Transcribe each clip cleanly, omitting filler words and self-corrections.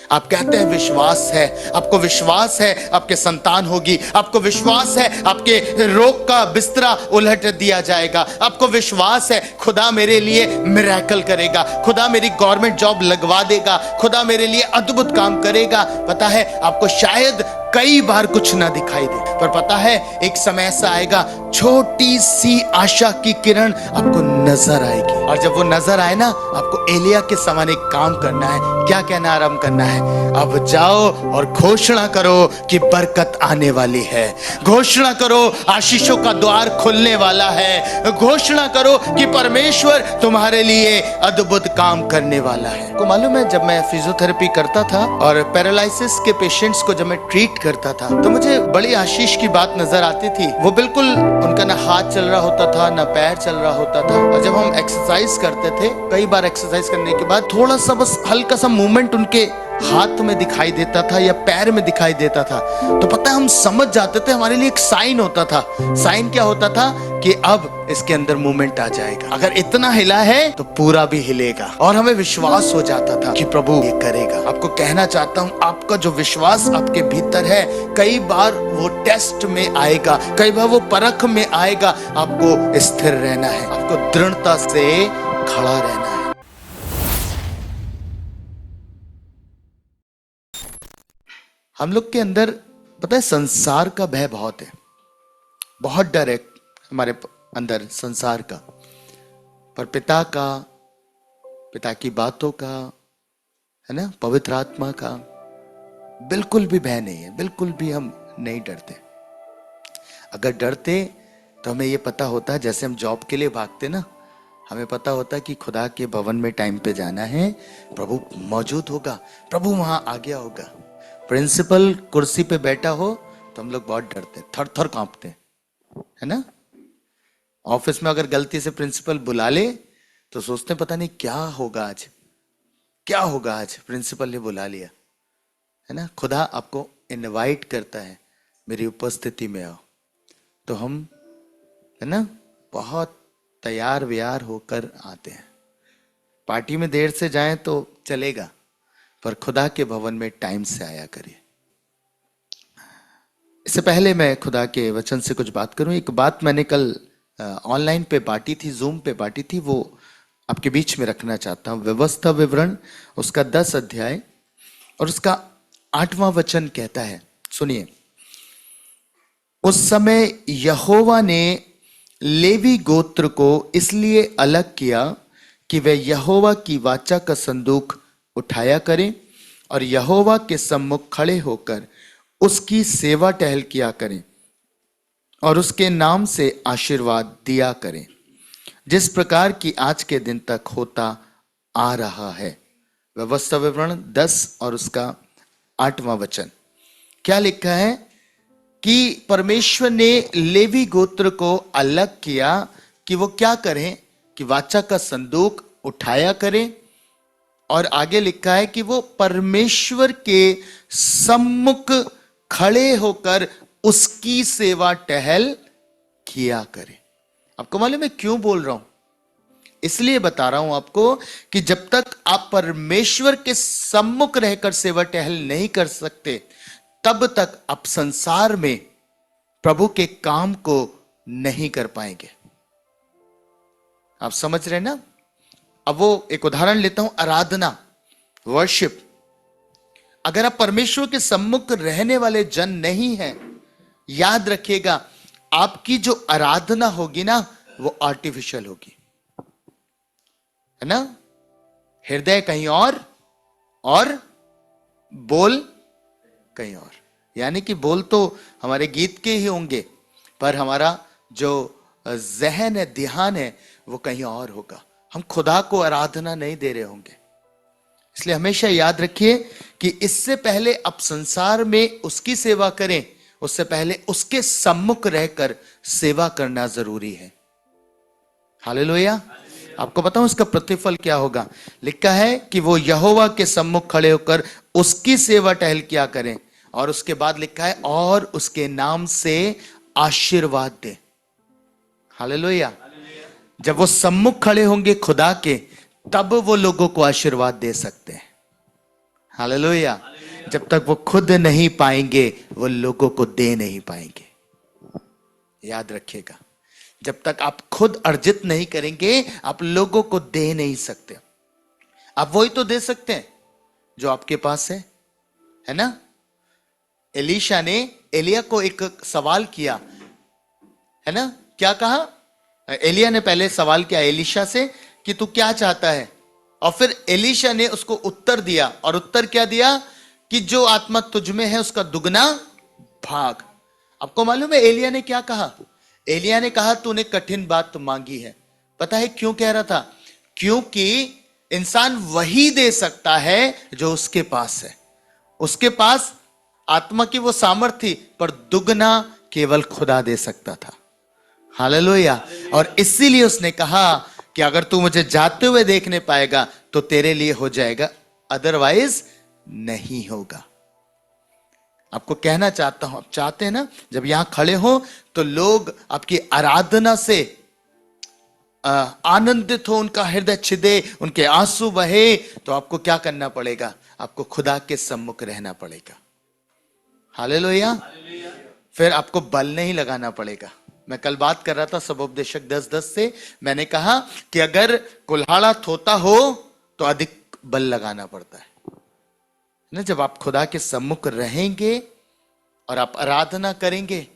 आप कहते हैं विश्वास है, आपको विश्वास है आपके संतान होगी, आपको विश्वास है आपके रोग का बिस्तरा उलट दिया जाएगा, आपको विश्वास है खुदा मेरे लिए मिरेकल करेगा, खुदा मेरी गवर्नमेंट जॉब लगवा देगा, खुदा मेरे लिए अद्भुत काम करेगा। पता है आपको शायद कई बार कुछ ना दिखाई दे, पर पता है एक समय ऐसा आएगा छोटी सी आशा की किरण आपको नजर आएगी, और जब वो नजर आए ना आपको एलिया के समान एक काम करना है। क्या कहना आरंभ करना है? अब जाओ और घोषणा करो कि बरकत आने वाली है, घोषणा करो आशीषों का द्वार खुलने वाला है, घोषणा करो कि परमेश्वर तुम्हारे लिए अद्भुत काम करने वाला है। को मालूम है जब मैं फिजियोथेरेपी करता था और पैरालिसिस के पेशेंट्स को जब मैं ट्रीट करता था तो मुझे बड़ी आशीष की बात नजर आती थी। वो बिल्कुल उनका ना हाथ चल रहा होता था ना पैर चल रहा होता था, और जब हम एक्सरसाइज करते थे कई बार एक्सरसाइज करने के बाद थोड़ा सा बस हल्का सा मूवमेंट उनके हाथ में दिखाई देता था या पैर में दिखाई देता था तो पता है हम समझ जाते थे, हमारे लिए एक साइन होता था। साइन क्या होता था कि अब इसके अंदर मूवमेंट आ जाएगा, अगर इतना हिला है तो पूरा भी हिलेगा, और हमें विश्वास हो जाता था कि प्रभु ये करेगा। आपको कहना चाहता हूं आपका जो विश्वास आपके भीतर है कई बार वो टेस्ट में आएगा, कई बार वो परख में आएगा। आपको स्थिर रहना है, आपको दृढ़ता से खड़ा रहना है। हम लोग के अंदर पता है संसार का भय बहुत है, बहुत डर है हमारे अंदर संसार का, पर पिता की बातों का, है ना, पवित्र आत्मा का बिल्कुल भी भय नहीं है, बिल्कुल भी हम नहीं डरते। अगर डरते तो हमें ये पता होता, जैसे हम जॉब के लिए भागते ना, हमें पता होता कि खुदा के भवन में टाइम पे जाना है, प्रभु मौजूद होगा, प्रभु वहां आ गया होगा। प्रिंसिपल कुर्सी पे बैठा हो तो हम लोग बहुत डरते, थर थर कांपते, है ना। ऑफिस में अगर गलती से प्रिंसिपल बुला ले तो सोचते पता नहीं क्या होगा आज, क्या होगा आज, प्रिंसिपल ने बुला लिया, है ना। खुदा आपको इनवाइट करता है मेरी उपस्थिति में आओ, तो हम, है ना, बहुत तैयार व्यार होकर आते हैं। पार्टी में देर से जाएं तो चलेगा, पर खुदा के भवन में टाइम से आया करिए। इससे पहले मैं खुदा के वचन से कुछ बात करूं, एक बात मैंने कल ऑनलाइन पे बांटी थी, जूम पे बांटी थी, वो आपके बीच में रखना चाहता हूं। व्यवस्था विवरण उसका 10 अध्याय और उसका 8वां वचन कहता है, सुनिए। उस समय यहोवा ने लेवी गोत्र को इसलिए अलग किया कि वे यहोवा की वाचा का संदूक उठाया करें और यहोवा के सम्मुख खड़े होकर उसकी सेवा टहल किया करें और उसके नाम से आशीर्वाद दिया करें, जिस प्रकार की आज के दिन तक होता आ रहा है। व्यवस्था विवरण 10 और उसका 8वां वचन क्या लिखा है कि परमेश्वर ने लेवी गोत्र को अलग किया कि वो क्या करें, कि वाचा का संदूक उठाया करें, और आगे लिखा है कि वो परमेश्वर के सम्मुख खड़े होकर उसकी सेवा टहल किया करें। आपको मालूम है क्यों बोल रहा हूं? इसलिए बता रहा हूं आपको कि जब तक आप परमेश्वर के सम्मुख रहकर सेवा टहल नहीं कर सकते तब तक आप संसार में प्रभु के काम को नहीं कर पाएंगे। आप समझ रहे ना? अब वो एक उदाहरण लेता हूं, आराधना, वर्शिप। अगर आप परमेश्वर के सम्मुख रहने वाले जन नहीं हैं, याद रखिएगा आपकी जो आराधना होगी ना वो आर्टिफिशियल होगी, है ना। हृदय कहीं और बोल कहीं और, यानी कि बोल तो हमारे गीत के ही होंगे पर हमारा जो जहन है, ध्यान है, वो कहीं और होगा। हम खुदा को आराधना नहीं दे रहे होंगे। इसलिए हमेशा याद रखिए कि इससे पहले आप संसार में उसकी सेवा करें, उससे पहले उसके सम्मुख रहकर सेवा करना जरूरी है। हालेलुया। आपको बताऊं इसका प्रतिफल क्या होगा? लिखा है कि वो यहोवा के सम्मुख खड़े होकर उसकी सेवा टहल किया करें, और उसके बाद लिखा है और उसके नाम से आशीर्वाद दे। हालेलुया। जब वो सम्मुख खड़े होंगे खुदा के, तब वो लोगों को आशीर्वाद दे सकते हैं। हालेलुया। जब तक वो खुद नहीं पाएंगे वो लोगों को दे नहीं पाएंगे। याद रखिएगा, जब तक आप खुद अर्जित नहीं करेंगे आप लोगों को दे नहीं सकते। आप वही तो दे सकते हैं जो आपके पास है ना। एलीशा ने एलिया को एक सवाल किया, है ना। क्या कहा? एलिया ने पहले सवाल किया एलीशा से कि तू क्या चाहता है, और फिर एलीशा ने उसको उत्तर दिया, और उत्तर क्या दिया कि जो आत्मा तुझ में है उसका दुगना भाग। आपको मालूम है एलिया ने क्या कहा? एलिया ने कहा तूने कठिन बात मांगी है। पता है क्यों कह रहा था? क्योंकि इंसान वही दे सकता है जो उसके पास है। उसके पास आत्मा की वो सामर्थ्य थी, पर दुगना केवल खुदा दे सकता था। हालेलुया। और इसीलिए उसने कहा कि अगर तू मुझे जाते हुए देखने पाएगा तो तेरे लिए हो जाएगा, अदरवाइज नहीं होगा। आपको कहना चाहता हूं, आप चाहते हैं ना जब यहां खड़े हो तो लोग आपकी आराधना से आनंदित हो, उनका हृदय छिदे, उनके आंसू बहे, तो आपको क्या करना पड़ेगा? आपको खुदा के सम्मुख रहना पड़ेगा। हालेलुया। फिर आपको बल नहीं लगाना पड़ेगा। मैं कल बात कर रहा था सबोपदेशक 10:10 से, मैंने कहा कि अगर कुल्हाड़ा थोता हो तो अधिक बल लगाना पड़ता है ना। जब आप खुदा के सम्मुख रहेंगे और आप आराधना करेंगे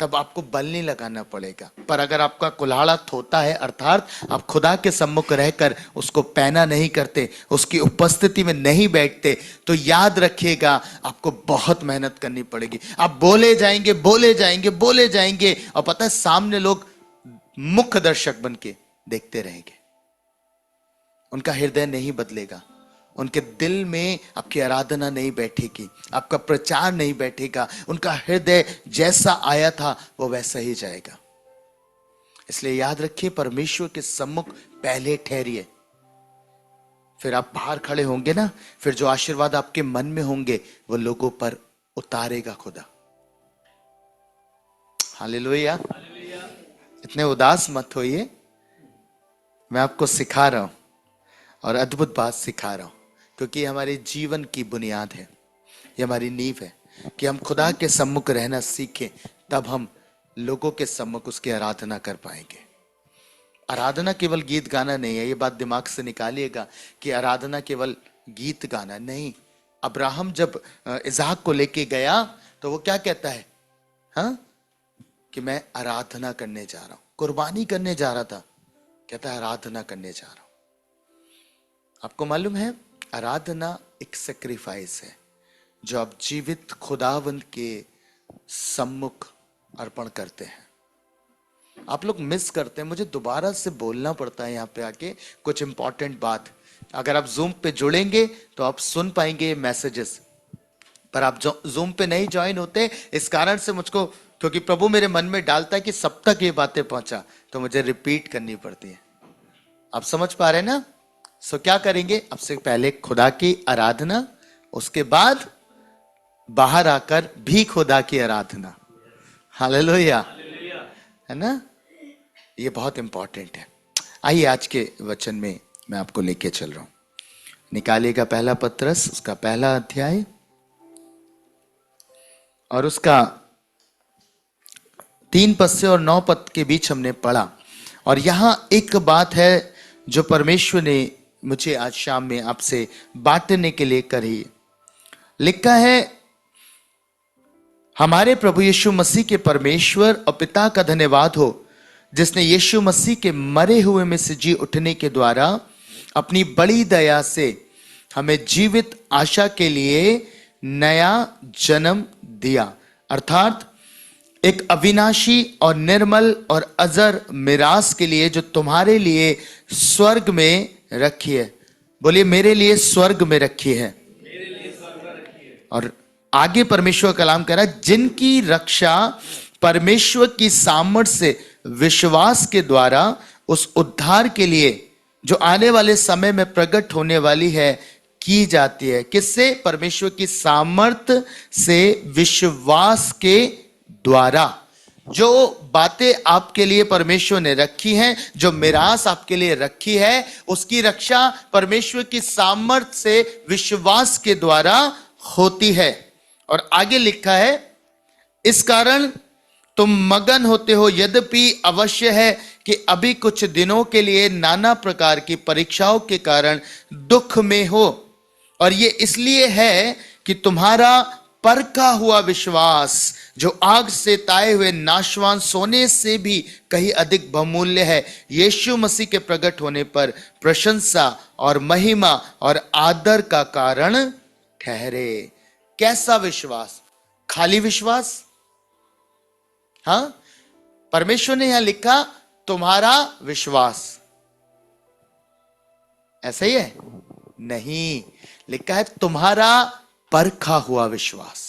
तब आपको बल नहीं लगाना पड़ेगा। पर अगर आपका कुल्हाड़ा थोता है, अर्थात आप खुदा के सम्मुख रहकर उसको पैना नहीं करते, उसकी उपस्थिति में नहीं बैठते, तो याद रखिएगा आपको बहुत मेहनत करनी पड़ेगी। आप बोले जाएंगे बोले जाएंगे बोले जाएंगे, और पता है सामने लोग मुख्य दर्शक बन के देखते रहेंगे। उनका हृदय नहीं बदलेगा, उनके दिल में आपकी आराधना नहीं बैठेगी, आपका प्रचार नहीं बैठेगा, उनका हृदय जैसा आया था वो वैसा ही जाएगा। इसलिए याद रखिए, परमेश्वर के सम्मुख पहले ठहरिए, फिर आप बाहर खड़े होंगे ना, फिर जो आशीर्वाद आपके मन में होंगे वो लोगों पर उतारेगा खुदा। हालेलुया। इतने उदास मत होइए, मैं आपको सिखा रहा हूं और अद्भुत बात सिखा रहा हूं, क्योंकि हमारे जीवन की बुनियाद है, ये हमारी नींव है कि हम खुदा के सम्मुख रहना सीखें, तब हम लोगों के सम्मुख उसकी आराधना कर पाएंगे। आराधना केवल गीत गाना नहीं है, ये बात दिमाग से निकालिएगा कि आराधना केवल गीत गाना नहीं। अब्राहम जब इसहाक को लेके गया तो वो क्या कहता है? हाँ, कि मैं आराधना करने जा रहा हूं, कुर्बानी करने जा रहा था, कहता है आराधना करने जा रहा हूं। आपको मालूम है आराधना एक सेक्रीफाइस है जो आप जीवित खुदावंद के सम्मुख अर्पण करते हैं। आप लोग मिस करते हैं, मुझे दोबारा से बोलना पड़ता है यहाँ पे आके कुछ इंपॉर्टेंट बात। अगर आप जूम पे जुड़ेंगे तो आप सुन पाएंगे मैसेजेस, पर आप जूम पे नहीं ज्वाइन होते, इस कारण से मुझको, क्योंकि प्रभु मेरे मन में डालता है कि सब तक ये बातें पहुंचा, तो मुझे रिपीट करनी पड़ती है। आप समझ पा रहे हैं ना? सो क्या करेंगे, अब से पहले खुदा की आराधना, उसके बाद बाहर आकर भी खुदा की आराधना। हालेलुया, है ना? ये बहुत इंपॉर्टेंट है। आइए आज के वचन में मैं आपको लेके चल रहा हूं। निकालिएगा पहला पत्रस, उसका पहला अध्याय और उसका 3 पद से और 9 पद के बीच हमने पढ़ा, और यहां एक बात है जो परमेश्वर ने मुझे आज शाम में आपसे बांटने के लिए करी। लिखा है, हमारे प्रभु यीशु मसीह के परमेश्वर और पिता का धन्यवाद हो, जिसने यीशु मसीह के मरे हुए में से जी उठने के द्वारा अपनी बड़ी दया से हमें जीवित आशा के लिए नया जन्म दिया, अर्थात एक अविनाशी और निर्मल और अजर मिरास के लिए जो तुम्हारे लिए स्वर्ग में रखी है। बोलिए, मेरे लिए स्वर्ग में रखी है। और आगे परमेश्वर कलाम कह रहा है, जिनकी रक्षा परमेश्वर की सामर्थ्य से विश्वास के द्वारा उस उद्धार के लिए जो आने वाले समय में प्रकट होने वाली है की जाती है। किससे? परमेश्वर की सामर्थ्य से विश्वास के द्वारा। जो बातें आपके लिए परमेश्वर ने रखी हैं, जो मिरास आपके लिए रखी है, उसकी रक्षा परमेश्वर की सामर्थ से विश्वास के द्वारा होती है। और आगे लिखा है, इस कारण तुम मगन होते हो, यद्यपि अवश्य है कि अभी कुछ दिनों के लिए नाना प्रकार की परीक्षाओं के कारण दुख में हो, और ये इसलिए है कि तुम्हारा परखा हुआ विश्वास, जो आग से ताए हुए नाशवान सोने से भी कहीं अधिक बहुमूल्य है, यीशु मसीह के प्रकट होने पर प्रशंसा और महिमा और आदर का कारण ठहरे। कैसा विश्वास? खाली विश्वास? हाँ, परमेश्वर ने यहां लिखा तुम्हारा विश्वास, ऐसा ही है? नहीं, लिखा है तुम्हारा परखा हुआ विश्वास।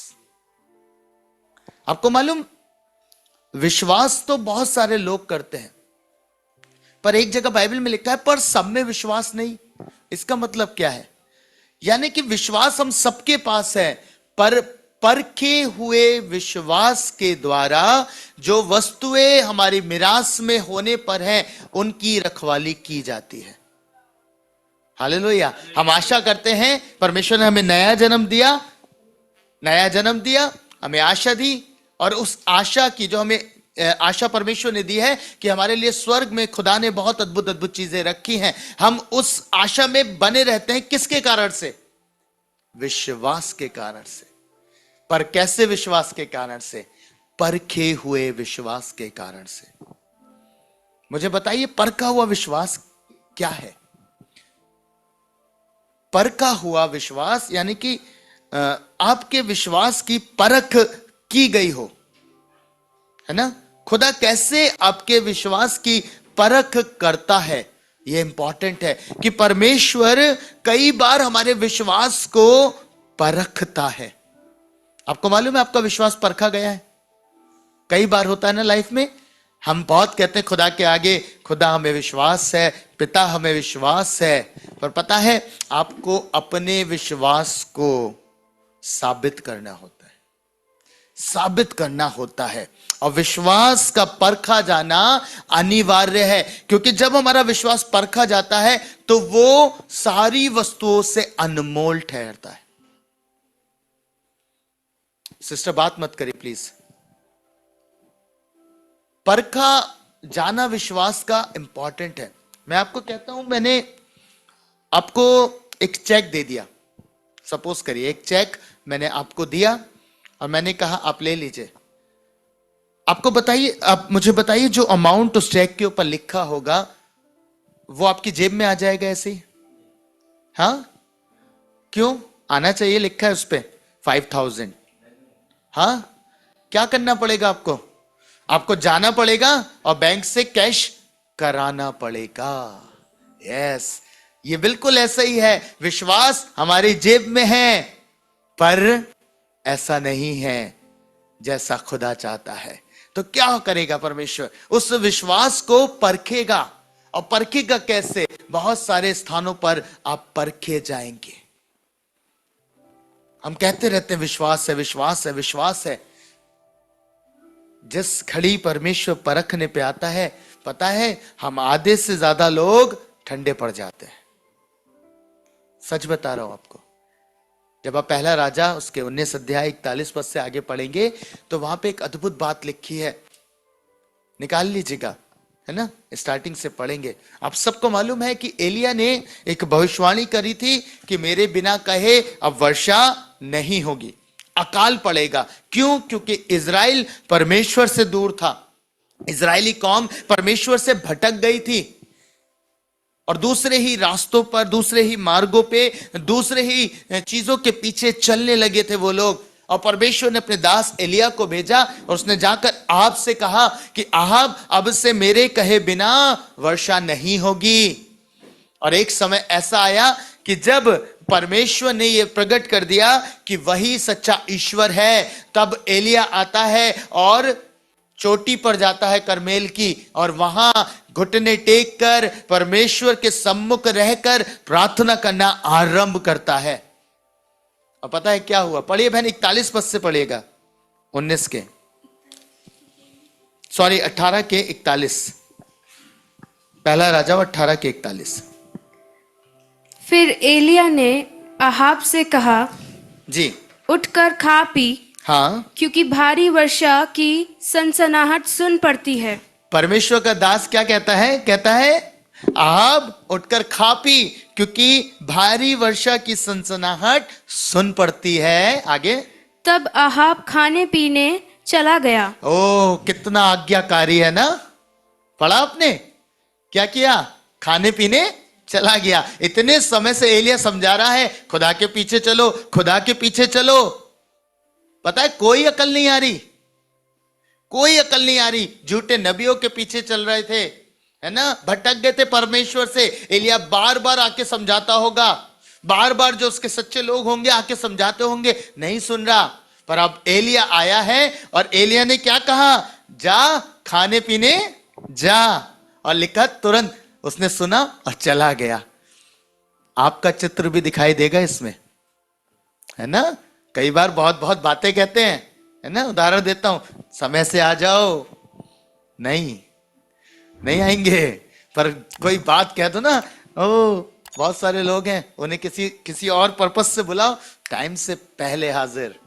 आपको मालूम, विश्वास तो बहुत सारे लोग करते हैं, पर एक जगह बाइबल में लिखा है पर सब में विश्वास नहीं। इसका मतलब क्या है? यानी कि विश्वास हम सबके पास है, पर परखे हुए विश्वास के द्वारा जो वस्तुएं हमारी मिरास में होने पर हैं, उनकी रखवाली की जाती है। हालेलुया। हम आशा करते हैं, परमेश्वर ने हमें नया जन्म दिया, हमें आशा दी, और उस आशा की जो हमें आशा परमेश्वर ने दी है कि हमारे लिए स्वर्ग में खुदा ने बहुत अद्भुत अद्भुत चीजें रखी हैं, हम उस आशा में बने रहते हैं। किसके कारण से? विश्वास के कारण से। पर कैसे विश्वास के कारण से? परखे हुए विश्वास के कारण से। मुझे बताइए, परखा हुआ विश्वास क्या है? परखा हुआ विश्वास यानी कि आपके विश्वास की परख की गई हो, है ना? खुदा कैसे आपके विश्वास की परख करता है, यह इंपॉर्टेंट है कि परमेश्वर कई बार हमारे विश्वास को परखता है। आपको मालूम है आपका विश्वास परखा गया है? कई बार होता है ना लाइफ में, हम बहुत कहते हैं खुदा के आगे, खुदा हमें विश्वास है, पिता हमें विश्वास है, पर पता है आपको अपने विश्वास को साबित करना होता है, और विश्वास का परखा जाना अनिवार्य है, क्योंकि जब हमारा विश्वास परखा जाता है तो वो सारी वस्तुओं से अनमोल ठहरता है। सिस्टर बात मत करिए प्लीज। परखा जाना विश्वास का इंपॉर्टेंट है। मैं आपको कहता हूं, मैंने आपको एक चेक दे दिया, सपोज करिए एक चेक मैंने आपको दिया और मैंने कहा आप ले लीजिए। आपको बताइए, आप मुझे बताइए, जो अमाउंट उस चेक के ऊपर लिखा होगा वो आपकी जेब में आ जाएगा ऐसे ही? हाँ, क्यों आना चाहिए? लिखा है उस पे 5000। हाँ, क्या करना पड़ेगा आपको? आपको जाना पड़ेगा और बैंक से कैश कराना पड़ेगा। यस, ये बिल्कुल ऐसा ही है। विश्वास हमारी जेब में है, पर ऐसा नहीं है जैसा खुदा चाहता है। तो क्या करेगा परमेश्वर? उस विश्वास को परखेगा। और परखेगा कैसे? बहुत सारे स्थानों पर आप परखे जाएंगे। हम कहते रहते हैं विश्वास है, विश्वास है, विश्वास है। जिस घड़ी परमेश्वर परखने पे आता है, पता है हम आधे से ज्यादा लोग ठंडे पड़ जाते हैं। सच बता रहा हूं आपको। जब आप पहला राजा उसके 19 अध्याय 41 पद से आगे पढ़ेंगे तो वहां पे एक अद्भुत बात लिखी है, निकाल लीजिएगा, है ना? स्टार्टिंग से पढ़ेंगे। आप सबको मालूम है कि एलिया ने एक भविष्यवाणी करी थी कि मेरे बिना कहे अब वर्षा नहीं होगी, अकाल पड़ेगा। क्यों? क्योंकि इजराइल परमेश्वर से दूर था, इजरायली कौम परमेश्वर से भटक गई थी और दूसरे ही रास्तों पर, दूसरे ही मार्गों पे, दूसरे ही चीजों के पीछे चलने लगे थे वो लोग। और परमेश्वर ने अपने दास एलिया को भेजा और उसने जाकर आहाब से कहा कि आहाब, अब से मेरे कहे बिना वर्षा नहीं होगी। और एक समय ऐसा आया कि जब परमेश्वर ने यह प्रकट कर दिया कि वही सच्चा ईश्वर है, तब एलिया आता है और चोटी पर जाता है करमेल की, और वहां घुटने टेक कर परमेश्वर के सम्मुख रहकर प्रार्थना करना आरंभ करता है। और पता है क्या हुआ? पढ़िए बहन, 41 पद से पढ़िएगा, 19 के। सॉरी 18 के 41, पहला राजा 18 के 41। फिर एलिया ने अहाब से कहा, जी उठकर खा पी, हाँ, क्योंकि भारी वर्षा की सनसनाहट सुन पड़ती है। परमेश्वर का दास क्या कहता है? कहता है आहाब उठकर खा पी, क्योंकि भारी वर्षा की सनसनाहट सुन पड़ती है। आगे, तब अहाब खाने पीने चला गया। ओ कितना आज्ञाकारी है ना। पढ़ा आपने? क्या किया? खाने पीने चला गया। इतने समय से एलिया समझा रहा है खुदा के पीछे चलो, खुदा के पीछे चलो। पता है कोई अकल नहीं आ रही, कोई अकल नहीं आ रही। झूठे नबियों के पीछे चल रहे थे, है ना, भटक गए थे परमेश्वर से। एलिया बार बार आके समझाता होगा, बार बार जो उसके सच्चे लोग होंगे आके समझाते होंगे, नहीं सुन रहा। पर अब एलिया आया है और एलिया ने क्या कहा? जा खाने पीने जा। और लिखा तुरंत उसने सुना और चला गया। आपका चित्र भी दिखाई देगा इसमें, है ना। कई बार बहुत बहुत बातें कहते हैं, है ना। उदाहरण देता हूं, समय से आ जाओ, नहीं आएंगे। पर कोई बात कह दो ना, ओ बहुत सारे लोग हैं, उन्हें किसी और पर्पस से बुलाओ, टाइम से पहले हाजिर,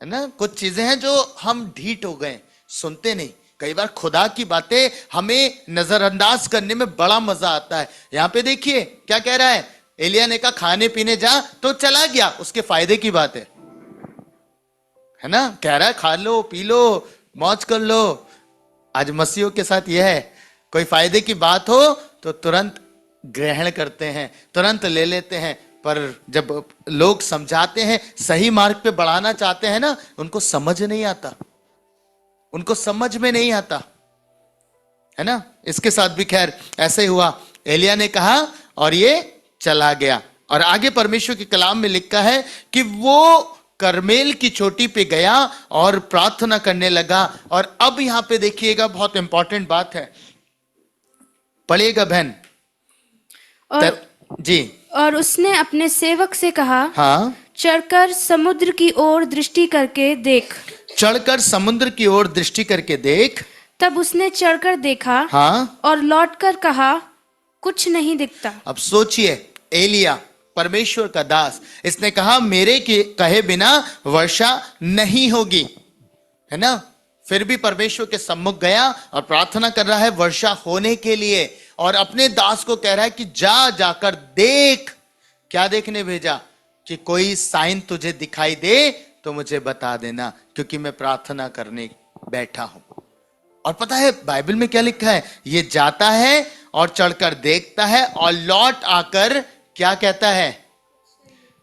है ना। कुछ चीजें हैं जो हम ढीठ हो गए, सुनते नहीं। कई बार खुदा की बातें हमें नजरअंदाज करने में बड़ा मजा आता है। यहां पे देखिए क्या कह रहा है, एलिया ने कहा खाने पीने जा, तो चला गया। उसके फायदे की बात है ना। कह रहा है खा लो पी लो मौज कर लो। आज मसीहों के साथ यह है, कोई फायदे की बात हो तो तुरंत ग्रहण करते हैं, तुरंत ले लेते हैं। पर जब लोग समझाते हैं, सही मार्ग पे बढ़ाना चाहते हैं ना, उनको समझ नहीं आता, उनको समझ में नहीं आता, है ना। इसके साथ भी खैर ऐसे ही हुआ। एलिया ने कहा और ये चला गया। और आगे परमेश्वर के कलाम में लिखा है कि वो करमेल की चोटी पे गया और प्रार्थना करने लगा। और अब यहां पे देखिएगा, बहुत इंपॉर्टेंट बात है, पढ़िएगा बहन। जी। और उसने अपने सेवक से कहा, हाँ, चढ़कर समुद्र की ओर दृष्टि करके देख। चढ़कर समुद्र की ओर दृष्टि करके देख। तब उसने चढ़कर देखा, हाँ, और लौटकर कहा, कुछ नहीं दिखता। अब सोचिए, एलिया परमेश्वर का दास, इसने कहा मेरे के कहे बिना वर्षा नहीं होगी, है ना। फिर भी परमेश्वर के सम्मुख गया और प्रार्थना कर रहा है वर्षा होने के लिए। और अपने दास को कह रहा है कि जाकर देख। क्या देखने भेजा? कि कोई साइन तुझे दिखाई दे तो मुझे बता देना, क्योंकि मैं प्रार्थना करने बैठा हूं। और पता है बाइबल में क्या लिखा है? ये जाता है और चढ़कर देखता है और लौट आकर क्या कहता है?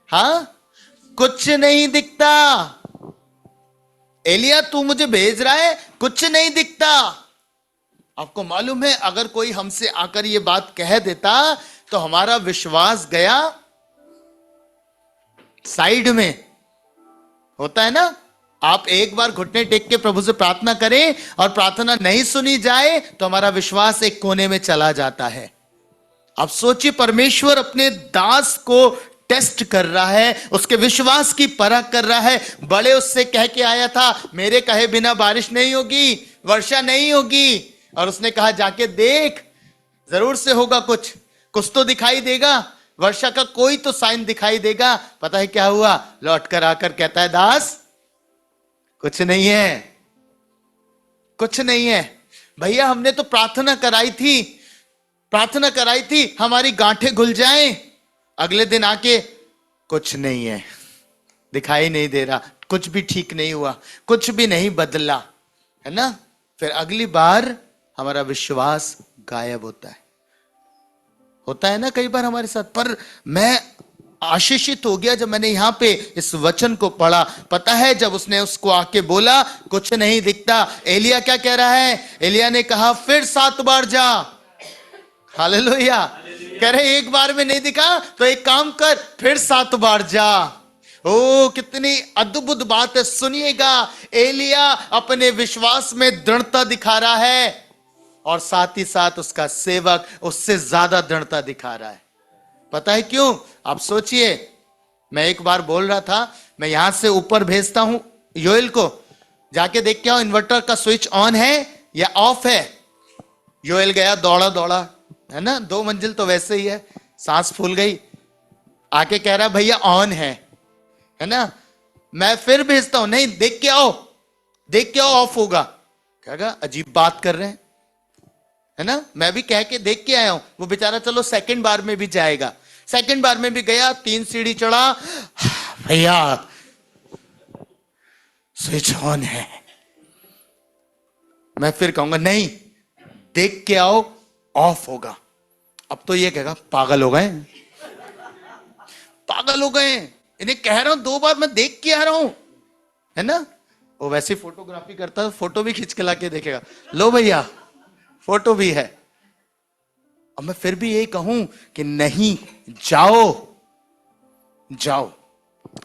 हाँ, कुछ नहीं दिखता। एलिया तू मुझे भेज रहा है, कुछ नहीं दिखता। आपको मालूम है, अगर कोई हमसे आकर ये बात कह देता तो हमारा विश्वास गया साइड में। होता है ना, आप एक बार घुटने टेक के प्रभु से प्रार्थना करें और प्रार्थना नहीं सुनी जाए तो हमारा विश्वास एक कोने में चला जाता है। अब सोचिए, परमेश्वर अपने दास को टेस्ट कर रहा है, उसके विश्वास की परख कर रहा है। बड़े उससे कह के आया था मेरे कहे बिना बारिश नहीं होगी, वर्षा नहीं होगी। और उसने कहा जाके देख, जरूर से होगा, कुछ तो दिखाई देगा, वर्षा का कोई तो साइन दिखाई देगा। पता है क्या हुआ? लौटकर आकर कहता है दास कुछ नहीं है, कुछ नहीं है। भैया हमने तो प्रार्थना कराई थी हमारी गांठें घुल जाएं। अगले दिन आके कुछ नहीं है, दिखाई नहीं दे रहा, कुछ भी ठीक नहीं हुआ, कुछ भी नहीं बदला, है ना। फिर अगली बार हमारा विश्वास गायब होता है ना कई बार हमारे साथ। पर मैं आशीषित हो गया जब मैंने यहां पे इस वचन को पढ़ा। पता है जब उसने उसको आके बोला कुछ नहीं दिखता, एलिया क्या कह रहा है? एलिया ने कहा फिर 7 बार जा। हालेलुया। कह रहे एक बार में नहीं दिखा तो एक काम कर, फिर 7 बार जा। ओ कितनी अद्भुत बात है, सुनिएगा। एलिया अपने विश्वास में दृढ़ता दिखा रहा है और साथ ही साथ उसका सेवक उससे ज्यादा दृढ़ता दिखा रहा है। पता है क्यों? आप सोचिए, मैं एक बार बोल रहा था, मैं यहां से ऊपर भेजता हूं योएल को, जाके देख के आओ इन्वर्टर का स्विच ऑन है या ऑफ है। योएल गया दौड़ा दौड़ा, है ना, 2 मंजिल तो वैसे ही है, सांस फूल गई, आके कह रहा भैया ऑन है ना। मैं फिर भेजता हूं, नहीं देख के आओ, देख के आओ ऑफ होगा। कहेगा अजीब बात कर रहे हैं, है ना। मैं भी कह के देख के आया हूं, वो बेचारा चलो सेकंड बार में भी जाएगा। सेकंड बार में भी गया, 3 सीढ़ी चढ़ा, भैया स्विच ऑन है। मैं फिर कहूंगा नहीं देख के आओ ऑफ होगा। अब तो ये कहेगा पागल हो गए, पागल हो गए, इन्हें कह रहा हूं 2 बार मैं देख के आ रहा हूं, है ना। वो वैसे फोटोग्राफी करता है, फोटो भी खींच के लाके देखेगा, लो भैया फोटो भी है। अब मैं फिर भी यही कहूं कि नहीं जाओ जाओ।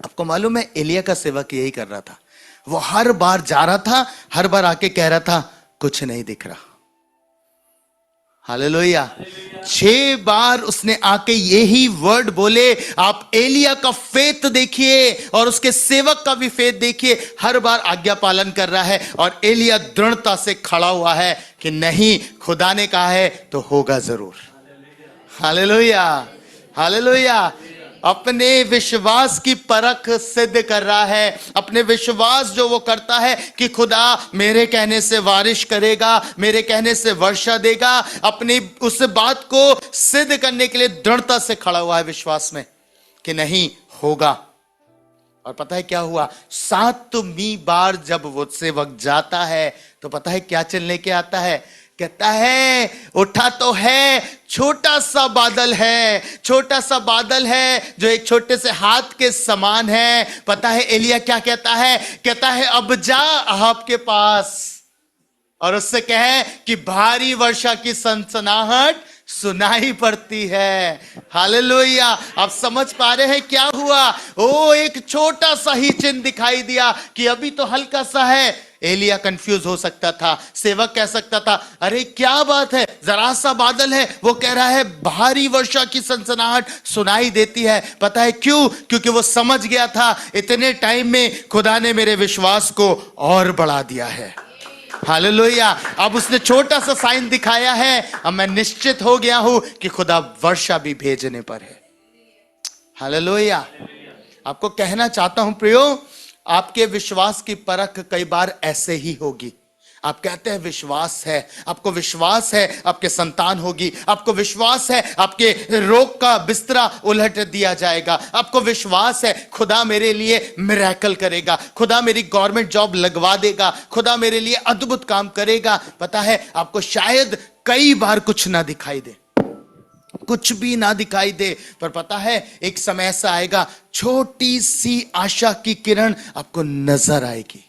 आपको मालूम है एलिया का सेवक यही कर रहा था, वो हर बार जा रहा था, हर बार आके कह रहा था कुछ नहीं दिख रहा। हालेलुया। 6 बार उसने आके यही वर्ड बोले। आप एलिया का फेथ देखिए और उसके सेवक का भी फेथ देखिए, हर बार आज्ञा पालन कर रहा है और एलिया दृढ़ता से खड़ा हुआ है कि नहीं खुदा ने कहा है तो होगा जरूर। Hallelujah hallelujah. अपने विश्वास की परख सिद्ध कर रहा है, अपने विश्वास जो वो करता है कि खुदा मेरे कहने से बारिश करेगा, मेरे कहने से वर्षा देगा, अपनी उस बात को सिद्ध करने के लिए दृढ़ता से खड़ा हुआ है विश्वास में कि नहीं होगा। और पता है क्या हुआ, 7वीं बार जब वो सेवक जाता है तो पता है क्या चलने के आता है, कहता है उठा तो है, छोटा सा बादल है, छोटा सा बादल है जो एक छोटे से हाथ के समान है। पता है एलिया क्या कहता है, कहता है अब जा अहाब के पास और उससे कहे कि भारी वर्षा की सनसनाहट सुनाई पड़ती है। हालेलुया। आप समझ पा रहे हैं क्या हुआ, ओ एक छोटा सा ही चिन्ह दिखाई दिया कि अभी तो हल्का सा है। एलिया कंफ्यूज हो सकता था, सेवक कह सकता था अरे क्या बात है, जरा सा बादल है, वो कह रहा है भारी वर्षा की सनसनाहट सुनाई देती है। पता है क्यों, क्योंकि वो समझ गया था इतने टाइम में खुदा ने मेरे विश्वास को और बढ़ा दिया है। हालेलुया। अब उसने छोटा सा साइन दिखाया है, अब मैं निश्चित हो गया हूं कि खुदा वर्षा भी भेजने पर है। हालेलुया। आपको कहना चाहता हूं प्रियो, आपके विश्वास की परख कई बार ऐसे ही होगी। आप कहते हैं विश्वास है, आपको विश्वास है आपके संतान होगी, आपको विश्वास है आपके रोग का बिस्तरा उलट दिया जाएगा, आपको विश्वास है खुदा मेरे लिए मिरेकल करेगा, खुदा मेरी गवर्नमेंट जॉब लगवा देगा, खुदा मेरे लिए अद्भुत काम करेगा। पता है आपको शायद कई बार कुछ ना दिखाई दे, कुछ भी ना दिखाई दे, पर पता है एक समय ऐसा आएगा छोटी सी आशा की किरण आपको नजर आएगी।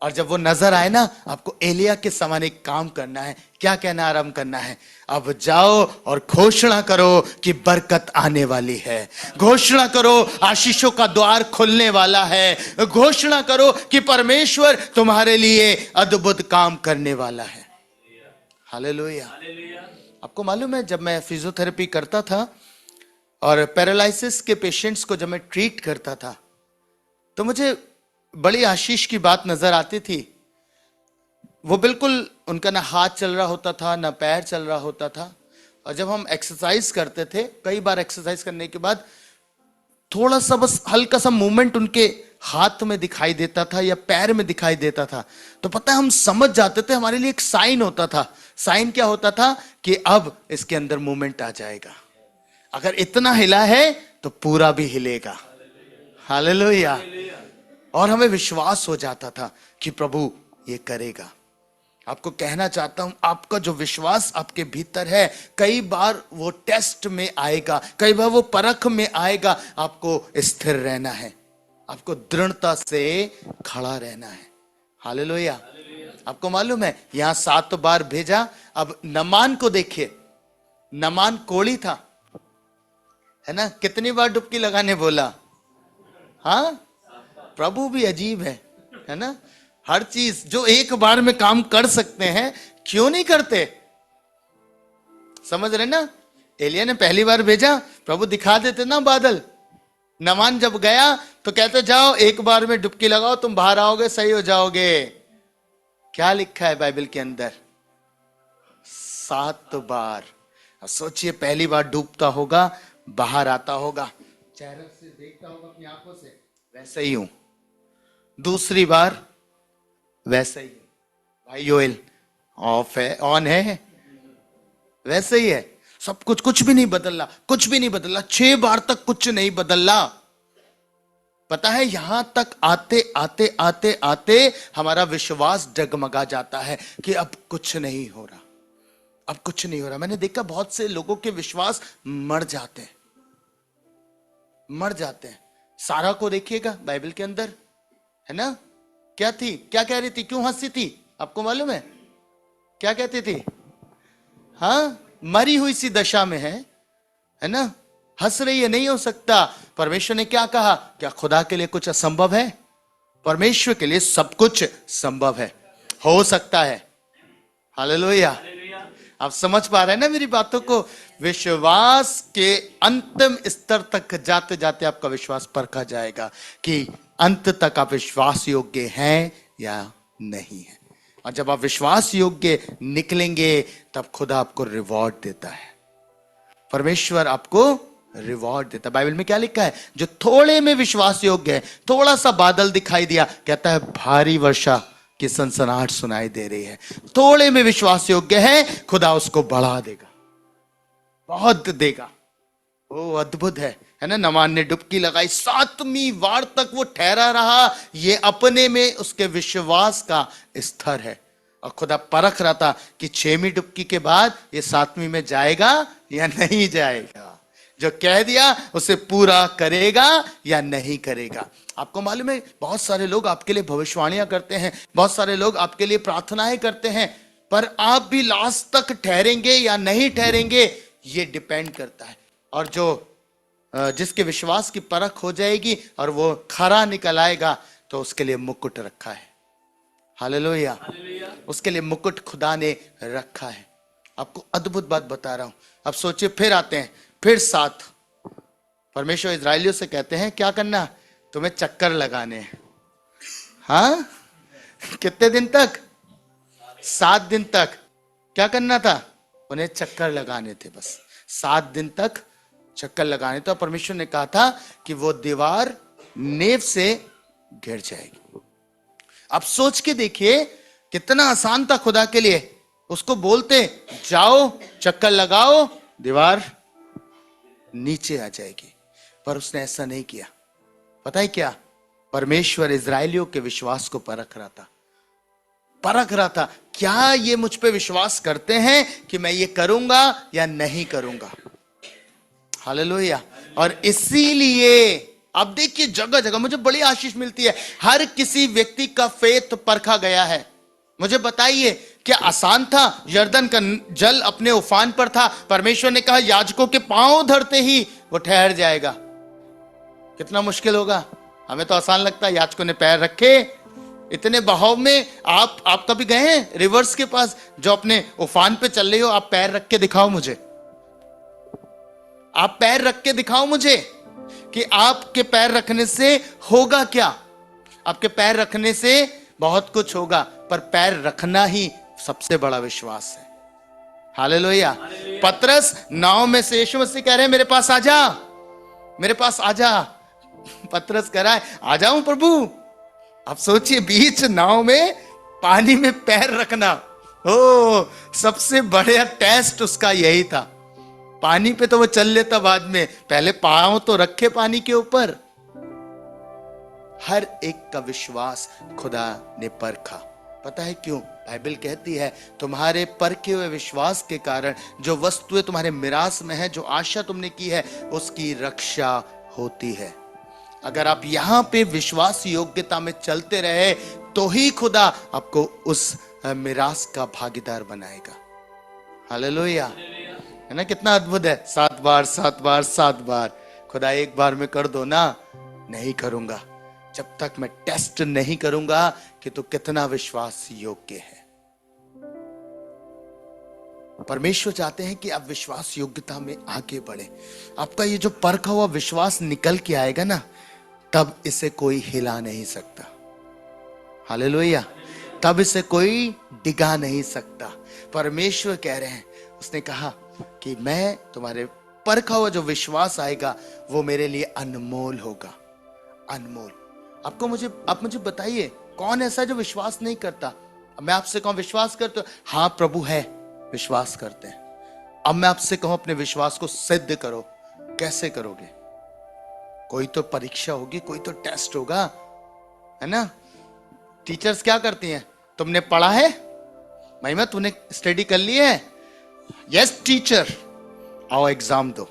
और जब वो नजर आए ना, आपको एलिया के समान एक काम करना है। क्या कहना आरंभ करना है, अब जाओ और घोषणा करो कि बरकत आने वाली है, घोषणा करो आशीषों का द्वार खुलने वाला है, घोषणा करो कि परमेश्वर तुम्हारे लिए अद्भुत काम करने वाला है। हालेलुया। आपको मालूम है जब मैं फिजियोथेरेपी करता था और पैरालिसिस के पेशेंट्स को जब मैं ट्रीट करता था तो मुझे बड़ी आशीष की बात नजर आती थी। वो बिल्कुल उनका ना हाथ चल रहा होता था ना पैर चल रहा होता था, और जब हम एक्सरसाइज करते थे, कई बार एक्सरसाइज करने के बाद थोड़ा सा बस हल्का सा मूवमेंट उनके हाथ में दिखाई देता था या पैर में दिखाई देता था, तो पता है हम समझ जाते थे, हमारे लिए एक साइन होता था। साइन क्या होता था कि अब इसके अंदर मूवमेंट आ जाएगा, अगर इतना हिला है तो पूरा भी हिलेगा। हालेलुया। और हमें विश्वास हो जाता था कि प्रभु ये करेगा। आपको कहना चाहता हूं, आपका जो विश्वास आपके भीतर है कई बार वो टेस्ट में आएगा, कई बार वो परख में आएगा। आपको स्थिर रहना है, आपको दृढ़ता से खड़ा रहना है। हालेलुया। आपको मालूम है यहां 7 बार भेजा। अब नमान को देखिए, नमान कोढ़ी था, है ना, कितनी बार डुबकी लगाने बोला। हाँ, प्रभु भी अजीब है ना, हर चीज जो एक बार में काम कर सकते हैं क्यों नहीं करते। समझ रहे ना, एलिया ने पहली बार भेजा, प्रभु दिखा देते ना बादल, नामान जब गया तो कहते जाओ एक बार में डुबकी लगाओ, तुम बाहर आओगे, सही हो जाओगे। क्या लिखा है बाइबल के अंदर? 7 बार। अब सोचिए, पहली बार डूबता होगा, बाहर आता होगा, चेहरे से देखता होगा अपनी आंखों से, वैसे ही हूं। दूसरी बार वैसे ही हूं। भाई योएल ऑफ है, ऑन है, वैसे ही है सब कुछ, कुछ भी नहीं बदला, कुछ भी नहीं बदला। 6 बार तक कुछ नहीं बदला। पता है, यहां तक आते आते आते आते हमारा विश्वास डगमगा जाता है कि अब कुछ नहीं हो रहा, अब कुछ नहीं हो रहा। मैंने देखा बहुत से लोगों के विश्वास मर जाते हैं, मर जाते हैं। सारा को देखिएगा बाइबल के अंदर, है ना? क्या थी, क्या कह रही थी, क्यों हंसी थी, आपको मालूम है? क्या कहती थी? हाँ, मरी हुई सी दशा में है ना? हंस रही है, नहीं हो सकता। परमेश्वर ने क्या कहा? क्या खुदा के लिए कुछ असंभव है? परमेश्वर के लिए सब कुछ संभव है, हो सकता है। हालेलुया। आप समझ पा रहे हैं ना मेरी बातों को? विश्वास के अंतिम स्तर तक जाते जाते आपका विश्वास परखा जाएगा कि अंत तक आप विश्वास योग्य हैं या नहीं है। और जब आप विश्वास योग्य निकलेंगे तब खुदा आपको रिवॉर्ड देता है, परमेश्वर आपको रिवॉर्ड देता है। बाइबल में क्या लिखा है? जो थोड़े में विश्वास योग्य है, थोड़ा सा बादल दिखाई दिया, कहता है भारी वर्षा की सनसनाहट सुनाई दे रही है। थोड़े में विश्वास योग्य है, खुदा उसको बढ़ा देगा, बहुत देगा। वो अद्भुत है ना? नामान ने डुबकी लगाई, 7वीं बार तक वो ठहरा रहा। ये अपने में उसके विश्वास का स्तर है। और खुदा परख रहा था कि 6वीं डुबकी के बाद ये 7वीं में जाएगा या नहीं जाएगा। जो कह दिया उसे पूरा करेगा या नहीं करेगा। आपको मालूम है, बहुत सारे लोग आपके लिए भविष्यवाणियां करते हैं, बहुत सारे लोग आपके लिए प्रार्थनाएं करते हैं, पर आप भी लास्ट तक ठहरेंगे या नहीं ठहरेंगे, ये डिपेंड करता है। और जो जिसके विश्वास की परख हो जाएगी और वो खरा निकल आएगा, तो उसके लिए मुकुट रखा है। हालेलुया। उसके लिए मुकुट खुदा ने रखा है। आपको अद्भुत बात बता रहा हूं। अब सोचिए, फिर आते हैं, फिर 7। परमेश्वर इजरायलियों से कहते हैं क्या करना? तुम्हें चक्कर लगाने हैं। हाँ, कितने दिन तक? 7 दिन तक। क्या करना था? उन्हें चक्कर लगाने थे, बस 7 दिन तक चक्कर लगाने। तो परमेश्वर ने कहा था कि वो दीवार नेव से गिर जाएगी। अब सोच के देखिए कितना आसान था खुदा के लिए। उसको बोलते जाओ चक्कर लगाओ, दीवार नीचे आ जाएगी, पर उसने ऐसा नहीं किया। पता है क्या? परमेश्वर इजरायलियों के विश्वास को परख रहा था, परख रहा था। क्या ये मुझ पे विश्वास करते हैं कि मैं ये करूंगा या नहीं करूंगा? हालेलुया। और इसीलिए अब देखिए, जगह जगह मुझे बड़ी आशीष मिलती है। हर किसी व्यक्ति का फेथ परखा गया है। मुझे बताइए, क्या आसान था? यरदन का जल अपने उफान पर था। परमेश्वर ने कहा याजकों के पांव धरते ही वो ठहर जाएगा। कितना मुश्किल होगा? हमें तो आसान लगता है, याजकों ने पैर रखे इतने बहाव में। आप कभी गए हैं रिवर्स के पास, जो अपने उफान पे चल रही हो? आप पैर रख के दिखाओ मुझे, आप पैर रख के दिखाओ मुझे कि आपके पैर रखने से होगा क्या। आपके पैर रखने से बहुत कुछ होगा, पर पैर रखना ही सबसे बड़ा विश्वास है। हालेलुया। पतरस नाव में से यीशु मसीह कह रहे हैं मेरे पास आ जा, मेरे पास आ जा। पतरस कह रहा है आ जाऊं प्रभु। अब सोचिए, बीच नाव में पानी में पैर रखना, ओ सबसे बड़ा टेस्ट उसका यही था। पानी पे तो वो चल लेता बाद में, पहले पांव तो रखे पानी के ऊपर। हर एक का विश्वास खुदा ने परखा। पता है क्यों? बाइबल कहती है तुम्हारे परखे हुए विश्वास के कारण जो वस्तुएं तुम्हारे मिरास में है, जो आशा तुमने की है, उसकी रक्षा होती है। अगर आप यहां पे विश्वास योग्यता में चलते रहे तो ही खुदा आपको उस मिरास का भागीदार बनाएगा। हालेलुया। है ना? कितना अद्भुत है। 7 बार 7 बार 7 बार। खुदा एक बार में कर दो ना, नहीं करूंगा जब तक मैं टेस्ट नहीं करूंगा कि तू कितना विश्वास योग्य है। परमेश्वर चाहते हैं कि आप विश्वास योग्यता में आगे बढ़े। आपका ये जो परखा हुआ विश्वास निकल के आएगा ना, तब इसे कोई हिला नहीं सकता। हालेलुया। तब इसे कोई डिगा नहीं सकता। परमेश्वर कह रहे हैं, उसने कहा कि मैं तुम्हारे परखा हुआ जो विश्वास आएगा वो मेरे लिए अनमोल होगा। अनमोल। आप मुझे बताइए, कौन ऐसा जो विश्वास नहीं करता? मैं आपसे कहूं विश्वास करते हो? हाँ प्रभु है, विश्वास करते हैं। अब मैं आपसे कहूं अपने विश्वास को सिद्ध करो, कैसे करोगे? कोई तो परीक्षा होगी, कोई तो टेस्ट होगा, है ना? टीचर्स क्या करती हैं? तुमने पढ़ा है महिमा, तूने स्टडी कर ली है? यस टीचर, आओ एग्जाम दो।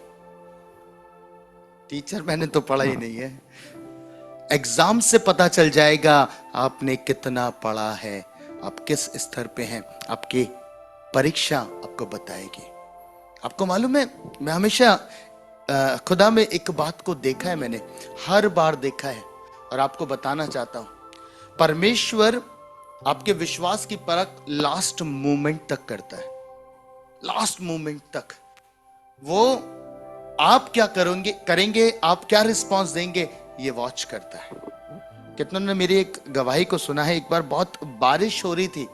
टीचर मैंने तो पढ़ा ही नहीं है। एग्जाम से पता चल जाएगा आपने कितना पढ़ा है, आप किस स्तर पे हैं। आपकी परीक्षा आपको बताएगी। आपको मालूम है, मैं हमेशा खुदा में एक बात को देखा है, मैंने हर बार देखा है और आपको बताना चाहता हूं। परमेश्वर आपके विश्वास की परख लास्ट मोमेंट तक करता है। लास्ट मोमेंट तक वो आप क्या करेंगे, आप क्या रिस्पॉन्स देंगे, ये वॉच करता है। कितनों ने मेरी एक गवाही को सुना है? एक बार बहुत बारिश हो रही थी,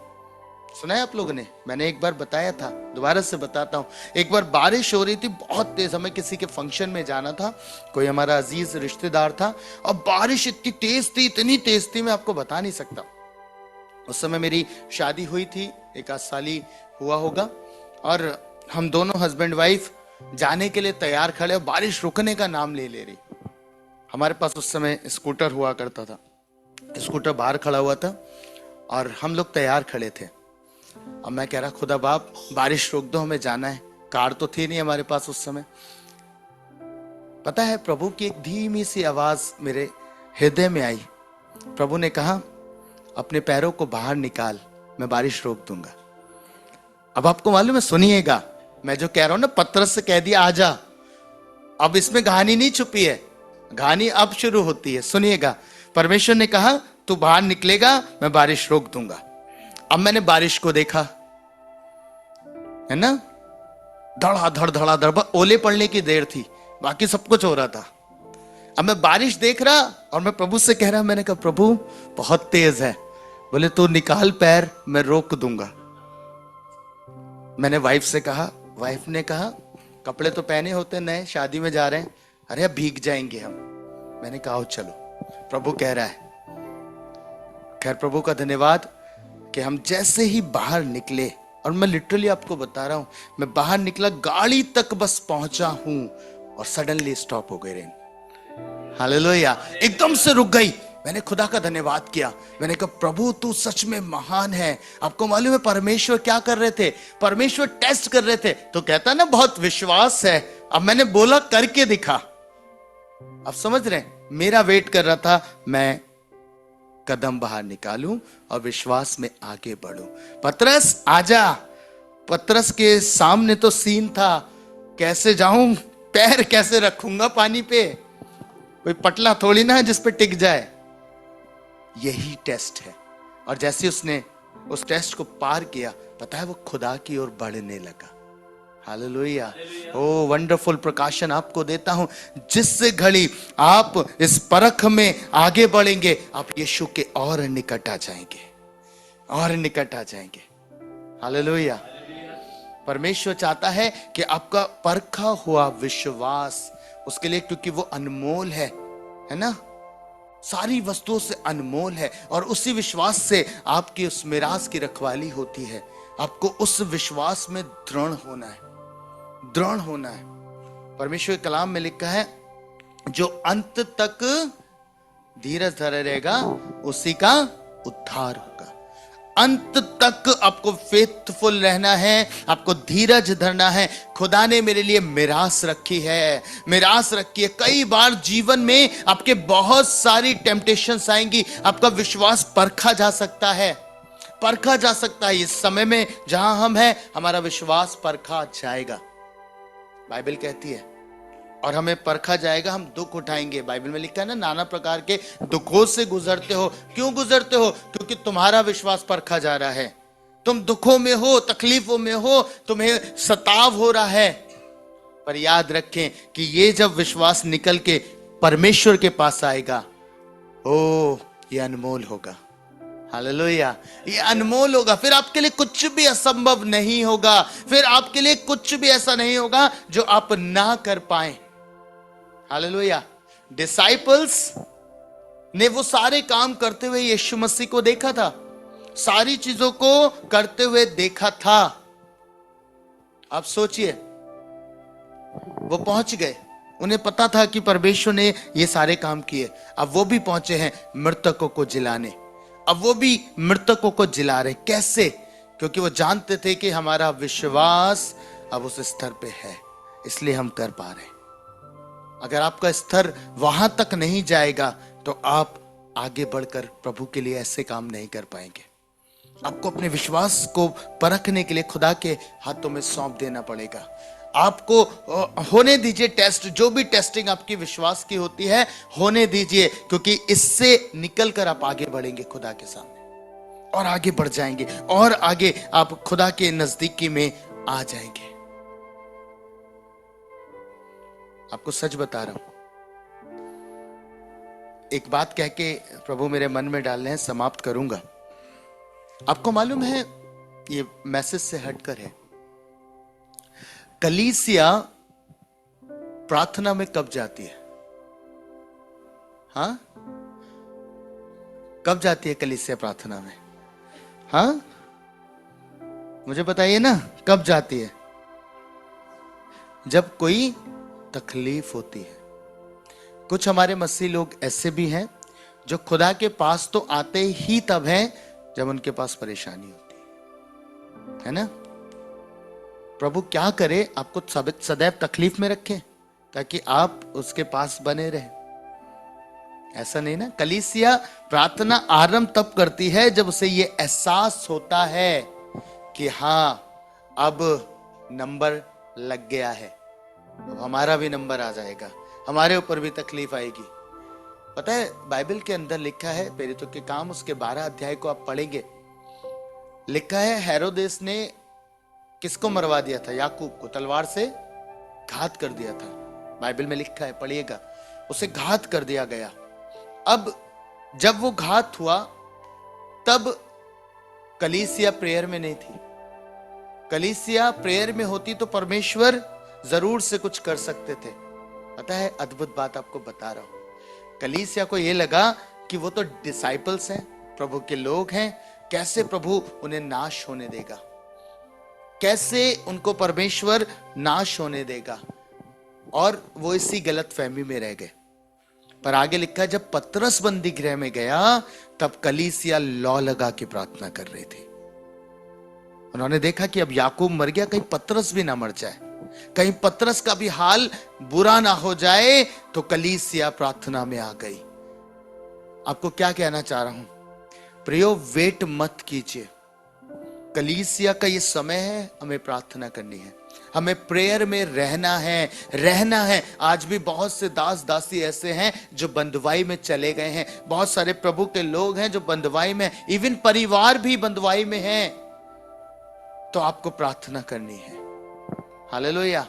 सुना है आप लोगों ने? मैंने एक बार बताया था, दोबारा से बताता हूं। एक बार बारिश हो रही थी बहुत तेज, हमें किसी के फंक्शन में जाना था, कोई हमारा अजीज रिश्तेदार था, और बारिश इतनी तेज थी, इतनी तेज थी, मैं आपको बता नहीं सकता। उस समय मेरी शादी हुई थी, 1 साल ही हुआ होगा, और हम दोनों हस्बैंड वाइफ जाने के लिए तैयार खड़े, और बारिश रुकने का नाम ले रही। हमारे पास उस समय स्कूटर हुआ करता था, स्कूटर बाहर खड़ा हुआ था और हम लोग तैयार खड़े थे। अब मैं कह रहा, खुदा बाप बारिश रोक दो, हमें जाना है। कार तो थी नहीं हमारे पास उस समय। पता है, प्रभु की एक धीमी सी आवाज मेरे हृदय में आई। प्रभु ने कहा, अपने पैरों को बाहर निकाल, मैं बारिश रोक दूंगा। अब आपको मालूम है, सुनिएगा, मैं जो कह रहा हूं ना, पतरस से कह दिया आजा। अब इसमें कहानी नहीं छुपी है, कहानी अब शुरू होती है। सुनिएगा, परमेश्वर ने कहा तू बाहर निकलेगा, मैं बारिश रोक दूंगा। अब मैंने बारिश को देखा, है ना, धड़ाधड़ धड़ाधड़, ओले पड़ने की देर थी, बाकी सब कुछ हो रहा था। अब मैं बारिश देख रहा और मैं प्रभु से कह रहा, मैंने कहा प्रभु बहुत तेज है। बोले तू निकाल पैर, मैं रोक दूंगा। मैंने वाइफ से कहा, वाइफ ने कहा कपड़े तो पहने होते नए, शादी में जा रहे हैं, अरे अब भीग जाएंगे हम। मैंने कहा चलो, प्रभु कह रहा है। खैर प्रभु का धन्यवाद कि हम जैसे ही बाहर निकले, और मैं लिटरली आपको बता रहा हूं, मैं बाहर निकला, गाड़ी तक बस पहुंचा हूं और सडनली स्टॉप हो गई रेन। हालेलुया, एकदम से रुक गई। मैंने खुदा का धन्यवाद किया। मैंने कहा प्रभु तू सच में महान है। आपको मालूम है परमेश्वर क्या कर रहे थे? परमेश्वर टेस्ट कर रहे थे। तो कहता ना बहुत विश्वास है। अब मैंने बोला करके दिखा। अब समझ रहे हैं, मेरा वेट कर रहा था मैं कदम बाहर निकालूं और विश्वास में आगे बढ़ूं। पतरस आजा। पतरस के सामने तो सीन था, कैसे जाऊं, पैर कैसे रखूंगा पानी पे, कोई पटला थोड़ी ना है जिस पे टिक जाए। यही टेस्ट है। और जैसे उसने उस टेस्ट को पार किया, पता है वो खुदा की ओर बढ़ने लगा। हालेलुया। ओ वंडरफुल प्रकाशन आपको देता हूं, जिससे घड़ी आप इस परख में आगे बढ़ेंगे, आप यीशु के और निकट आ जाएंगे, और निकट आ जाएंगे। हालेलुया। परमेश्वर चाहता है कि आपका परखा हुआ विश्वास उसके लिए, क्योंकि वो अनमोल है ना, सारी वस्तुओं से अनमोल है, और उसी विश्वास से आपकी उस मिरास की रखवाली होती है। आपको उस विश्वास में दृढ़ होना है, दृढ़ होना है। परमेश्वर के कलाम में लिखा है, जो अंत तक धीरज धरे रहेगा उसी का उद्धार होगा। अंत तक आपको फेथफुल रहना है, आपको धीरज धरना है। खुदा ने मेरे लिए मिरास रखी है, मिरास रखी है। कई बार जीवन में आपके बहुत सारी टेम्पटेशंस आएंगी, आपका विश्वास परखा जा सकता है, परखा जा सकता है। इस समय में जहां हम हैं, हमारा विश्वास परखा जाएगा, बाइबल कहती है, और हमें परखा जाएगा। हम दुख उठाएंगे। बाइबल में लिखा है ना, नाना प्रकार के दुखों से गुजरते हो। क्यों गुजरते हो? क्योंकि तुम्हारा विश्वास परखा जा रहा है। तुम दुखों में हो, तकलीफों में हो, तुम्हें सताव हो रहा है, पर याद रखें कि ये जब विश्वास निकल के परमेश्वर के पास आएगा, ओ ये अनमोल होगा। हालेलुया, ये अनमोल होगा। फिर आपके लिए कुछ भी असंभव नहीं होगा, फिर आपके लिए कुछ भी ऐसा नहीं होगा जो आप ना कर पाए। हालेलुया। डिसाइपल्स ने वो सारे काम करते हुए यीशु मसीह को देखा था, सारी चीजों को करते हुए देखा था। आप सोचिए, वो पहुंच गए, उन्हें पता था कि परमेश्वर ने ये सारे काम किए। अब वो भी पहुंचे हैं मृतकों को जिलाने। अब वो भी मृतकों को जिला रहे। कैसे? क्योंकि वो जानते थे कि हमारा विश्वास अब उस स्तर पे है, इसलिए हम कर पा रहे हैं। अगर आपका स्तर वहां तक नहीं जाएगा तो आप आगे बढ़कर प्रभु के लिए ऐसे काम नहीं कर पाएंगे। आपको अपने विश्वास को परखने के लिए खुदा के हाथों में सौंप देना पड़ेगा। आपको होने दीजिए टेस्ट, जो भी टेस्टिंग आपकी विश्वास की होती है होने दीजिए, क्योंकि इससे निकलकर आप आगे बढ़ेंगे खुदा के सामने, और आगे बढ़ जाएंगे, और आगे आप खुदा के नजदीकी में आ जाएंगे। आपको सच बता रहा हूं, एक बात कह के प्रभु मेरे मन में डाल रहे हैं, समाप्त करूंगा। आपको मालूम है, ये मैसेज से हटकर है, कलीसिया प्रार्थना में कब जाती है? हाँ, कब जाती है कलीसिया प्रार्थना में? हाँ, मुझे बताइए ना, कब जाती है? जब कोई तकलीफ होती है। कुछ हमारे मसीह लोग ऐसे भी हैं जो खुदा के पास तो आते ही तब हैं जब उनके पास परेशानी होती है ना। प्रभु क्या करे, आपको सदैव तकलीफ में रखे ताकि आप उसके पास बने रहे, ऐसा नहीं ना। कलीसिया प्रार्थना आरंभ तब करती है जब उसे ये एहसास होता है कि हाँ, अब नंबर लग गया है, अब हमारा भी नंबर आ जाएगा, हमारे ऊपर भी तकलीफ आएगी। पता है, बाइबल के अंदर लिखा है, प्रेरितों के काम उसके 12 अध्याय को आप पढ़ेंगे, लिखा है हेरोदेस ने किसको मरवा दिया था? याकूब को तलवार से घात कर दिया था। बाइबल में लिखा है, पढ़िएगा, उसे घात कर दिया गया। अब जब वो घात हुआ तब कलीसिया प्रेयर में नहीं थी। कलीसिया प्रेयर में होती तो परमेश्वर जरूर से कुछ कर सकते थे। पता है, अद्भुत बात आपको बता रहा हूं, कलीसिया को यह लगा कि वो तो डिसाइपल्स हैं, प्रभु के लोग हैं, कैसे प्रभु उन्हें नाश होने देगा, कैसे उनको परमेश्वर नाश होने देगा। और वो इसी गलत फहमी में रह गए। पर आगे लिखा है, जब पतरस बंदी गृह में गया तब कलीसिया लौ लगा के प्रार्थना कर रही थी। उन्होंने देखा कि अब याकूब मर गया, कहीं पतरस भी ना मर जाए, कहीं पतरस का भी हाल बुरा ना हो जाए, तो कलीसिया प्रार्थना में आ गई। आपको क्या कहना चाह रहा हूं प्रियो, वेट मत कीजिए। कलीसिया का ये समय है, हमें प्रार्थना करनी है, हमें प्रेयर में रहना है। आज भी बहुत से दास दासी ऐसे हैं जो बंधुआई में चले गए हैं, बहुत सारे प्रभु के लोग हैं जो बंधुआई में, इवन परिवार भी बंधुआई में हैं। तो आपको प्रार्थना करनी है। हालेलुया।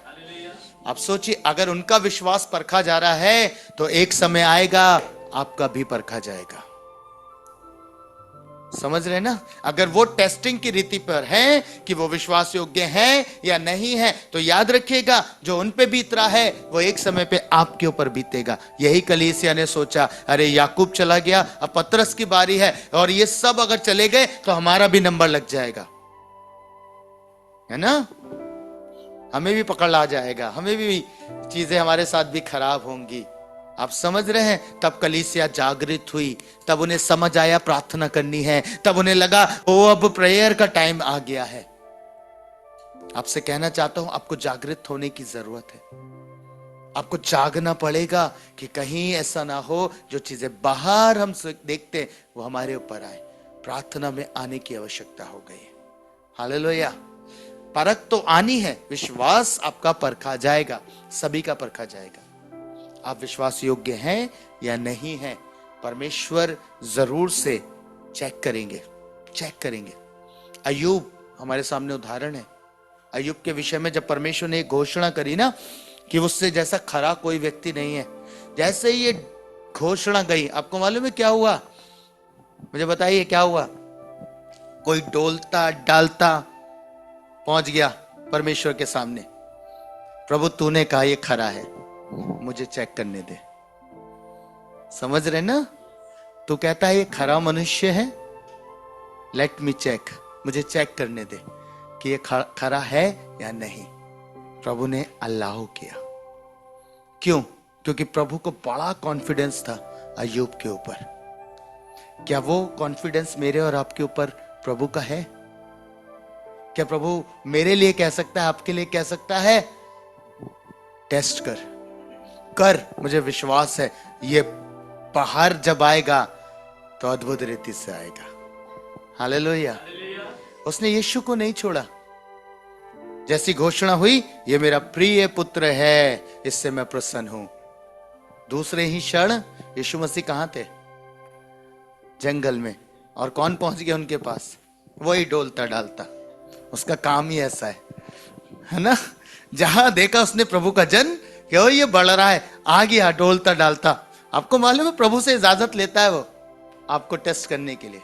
आप सोचिए, अगर उनका विश्वास परखा जा रहा है तो एक समय आएगा आपका भी परखा जाएगा। समझ रहे ना? अगर वो टेस्टिंग की रीति पर है कि वो विश्वास योग्य हैं या नहीं है, तो याद रखिएगा, जो उन पे बीत रहा है वो एक समय पे आपके ऊपर बीतेगा। यही कलीसिया ने सोचा, अरे याकूब चला गया, अब पतरस की बारी है, और ये सब अगर चले गए तो हमारा भी नंबर लग जाएगा, है ना, हमें भी पकड़ आ जाएगा, हमें भी चीजें हमारे साथ भी खराब होंगी। आप समझ रहे हैं? तब कलीसिया जागृत हुई, तब उन्हें समझ आया प्रार्थना करनी है, तब उन्हें लगा ओ अब प्रेयर का टाइम आ गया है। आपसे कहना चाहता हूं, आपको जागृत होने की जरूरत है। आपको जागना पड़ेगा कि कहीं ऐसा ना हो जो चीजें बाहर हम देखते वो हमारे ऊपर आए। प्रार्थना में आने की आवश्यकता हो गई है। हालेलुया। परख तो आनी है, विश्वास आपका परखा जाएगा, सभी का परखा जाएगा। आप विश्वास योग्य हैं या नहीं हैं, परमेश्वर जरूर से चेक करेंगे। अय्यूब हमारे सामने उदाहरण है। अय्यूब के विषय में जब परमेश्वर ने घोषणा करी ना कि उससे जैसा खरा कोई व्यक्ति नहीं है, जैसे ही ये घोषणा गई, आपको मालूम है क्या हुआ? मुझे बताइए क्या हुआ? कोई डोलता डालता पहुंच गया परमेश्वर के सामने। प्रभु तूने कहा ये खरा है, मुझे चेक करने दे। समझ रहे ना? तू कहता है ये खरा मनुष्य है, लेट मी चेक, मुझे चेक करने दे कि ये खरा है या नहीं। प्रभु ने अल्लाह किया। क्यों? क्योंकि प्रभु को बड़ा कॉन्फिडेंस था अय्यूब के ऊपर। क्या वो कॉन्फिडेंस मेरे और आपके ऊपर प्रभु का है? क्या प्रभु मेरे लिए कह सकता है, आपके लिए कह सकता है? टेस्ट कर, मुझे विश्वास है ये बाहर जब आएगा तो अद्भुत रीति से आएगा। हालेलुया। उसने यीशु को नहीं छोड़ा। जैसी घोषणा हुई, ये मेरा प्रिय पुत्र है, इससे मैं प्रसन्न हूं, दूसरे ही क्षण यीशु मसीह कहां थे? जंगल में। और कौन पहुंच गया उनके पास? वही डोलता डालता। उसका काम ही ऐसा है ना? जहां देखा उसने प्रभु का जन कि ओ ये बढ़ रहा है, आ गया डोलता डालता। आपको मालूम है प्रभु से इजाजत लेता है वो आपको टेस्ट करने के लिए।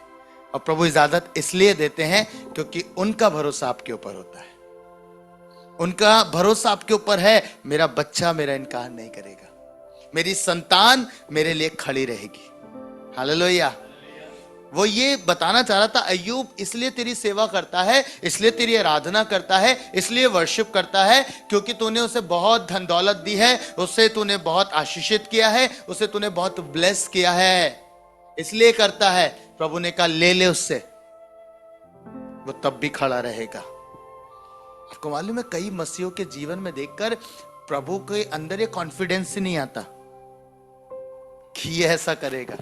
और प्रभु इजाजत इसलिए देते हैं क्योंकि उनका भरोसा आपके ऊपर होता है। उनका भरोसा आपके ऊपर है, मेरा बच्चा मेरा इनकार नहीं करेगा, मेरी संतान मेरे लिए खड़ी रहेगी। हालेलुया। वो ये बताना चाह रहा था, अय्यूब इसलिए तेरी सेवा करता है, इसलिए तेरी आराधना करता है, इसलिए वर्शिप करता है क्योंकि तूने उसे बहुत धन दौलत दी है, उसे तूने बहुत आशीषित किया है, उसे तूने बहुत ब्लेस किया है, इसलिए करता है। प्रभु ने कहा ले ले उससे, वो तब भी खड़ा रहेगा। आपको मालूम है कई मसीहों के जीवन में देखकर प्रभु के अंदर ये कॉन्फिडेंस ही नहीं आता कि ये ऐसा करेगा।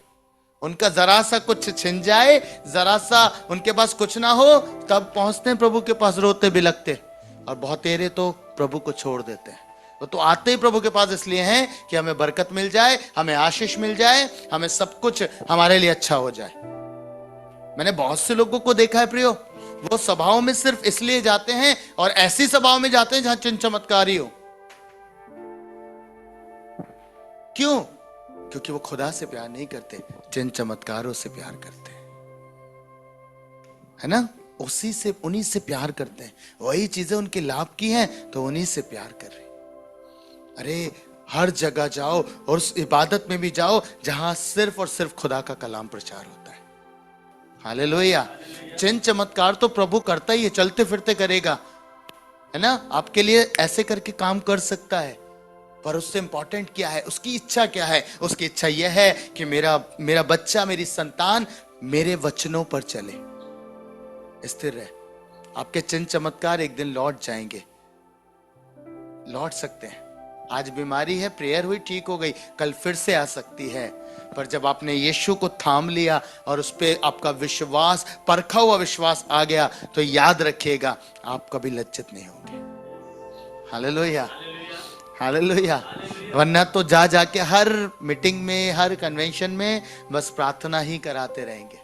उनका जरा सा कुछ छिन जाए, जरा सा उनके पास कुछ ना हो, तब पहुंचते हैं प्रभु के पास रोते बिलखते। और बहुत तेरे तो प्रभु को छोड़ देते हैं। वो तो आते ही प्रभु के पास इसलिए हैं कि हमें बरकत मिल जाए, हमें आशीष मिल जाए, हमें सब कुछ हमारे लिए अच्छा हो जाए। मैंने बहुत से लोगों को देखा है प्रियो, वो सभाओं में सिर्फ इसलिए जाते हैं और ऐसी सभाओं में जाते हैं जहां चिन्ह चमत्कार ही हो। क्यों? क्योंकि वो खुदा से प्यार नहीं करते, चिन्ह चमत्कारों से प्यार करते हैं, है ना? उसी से, उन्हीं से प्यार करते हैं। वही चीजें उनके लाभ की हैं तो उन्हीं से प्यार कर रहे। अरे हर जगह जाओ और उस इबादत में भी जाओ जहां सिर्फ और सिर्फ खुदा का कलाम प्रचार होता है। हालेलुया। चिन्ह चमत्कार तो प्रभु करता ही है, चलते फिरते करेगा, है ना? आपके लिए ऐसे करके काम कर सकता है, पर उससे इंपॉर्टेंट क्या है? उसकी इच्छा क्या है? उसकी इच्छा यह है कि मेरा बच्चा, मेरी संतान मेरे वचनों पर चले, स्थिर रहे। आपके चिन्ह चमत्कार एक दिन लौट जाएंगे, लौट सकते हैं। आज बीमारी है, प्रेयर हुई, ठीक हो गई, कल फिर से आ सकती है। पर जब आपने यीशु को थाम लिया और उस पर आपका विश्वास, परखा हुआ विश्वास आ गया, तो याद रखिएगा आप कभी लज्जित नहीं होंगे। Hallelujah, hallelujah. वरना तो जा जाके हर मीटिंग में, हर कन्वेंशन में बस प्रार्थना ही कराते रहेंगे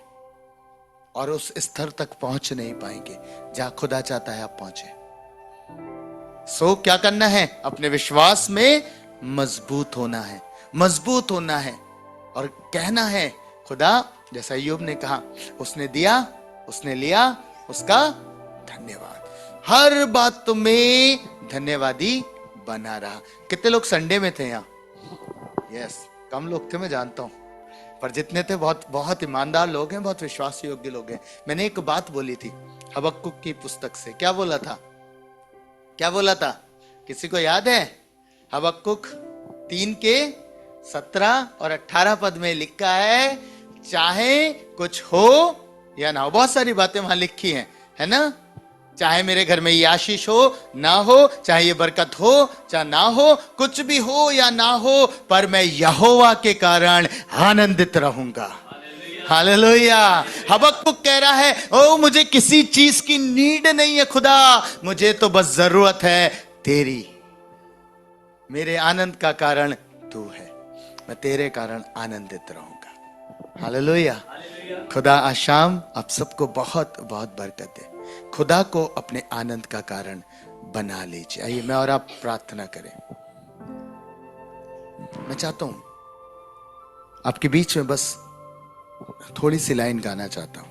और उस स्तर तक पहुंच नहीं पाएंगे जहां खुदा चाहता है आप पहुंचे। सो क्या करना है? अपने विश्वास में मजबूत होना है, मजबूत होना है और कहना है खुदा, जैसा अय्यूब ने कहा, उसने दिया, उसने लिया, उसका धन्यवाद। हर बात में धन्यवादी बना रहा। कितने लोग संडे में थे यहाँ? यस, कम लोग थे मैं जानता हूं, पर जितने थे बहुत बहुत ईमानदार लोग हैं, बहुत विश्वास योग्य लोग हैं। मैंने एक बात बोली थी हबक्कुक की पुस्तक से। क्या बोला था? क्या बोला था? किसी को याद है? हबक्कुक 3 के 17 और 18 पद में लिखा है, चाहे कुछ हो या ना हो। बहुत सारी बातें वहां लिखी हैं, है ना? चाहे मेरे घर में ये आशीष हो ना हो, चाहे ये बरकत हो चाहे ना हो, कुछ भी हो या ना हो, पर मैं यहोवा के कारण आनंदित रहूंगा। हालेलुया। हबक्कुक कह रहा है, ओ मुझे किसी चीज की नीड नहीं है खुदा, मुझे तो बस जरूरत है तेरी। मेरे आनंद का कारण तू है, मैं तेरे कारण आनंदित रहूंगा। हालेलुया। खुदा आज शाम आप सबको बहुत बहुत बरकत दे। खुदा को अपने आनंद का कारण बना लीजिए। आइए मैं और आप प्रार्थना करें। मैं चाहता हूं आपके बीच में बस थोड़ी सी लाइन गाना चाहता हूं।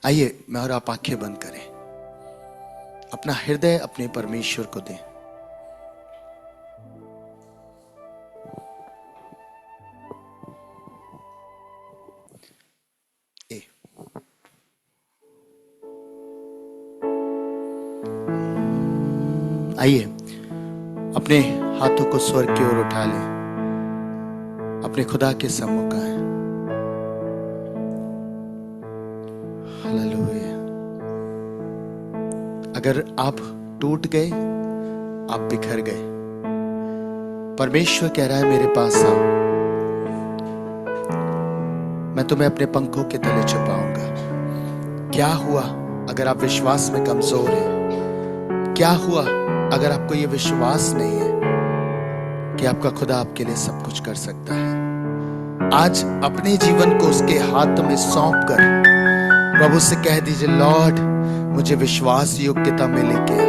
आइए मैं और आप आंखें बंद करें, अपना हृदय अपने परमेश्वर को दें। आइए अपने हाथों को स्वर्ग की ओर उठा लें, अपने खुदा के सम्मुख आए। हालेलुया। अगर आप टूट गए, आप बिखर गए, परमेश्वर कह रहा है मेरे पास आओ, मैं तुम्हें अपने पंखों के तले छुपाऊंगा। क्या हुआ अगर आप विश्वास में कमजोर हैं? क्या हुआ अगर आपको यह विश्वास नहीं है कि आपका खुदा आपके लिए सब कुछ कर सकता है? आज अपने जीवन को उसके हाथ में सौंप कर प्रभु से कह दीजिए, लॉर्ड मुझे विश्वास योग्यता में लेके आ,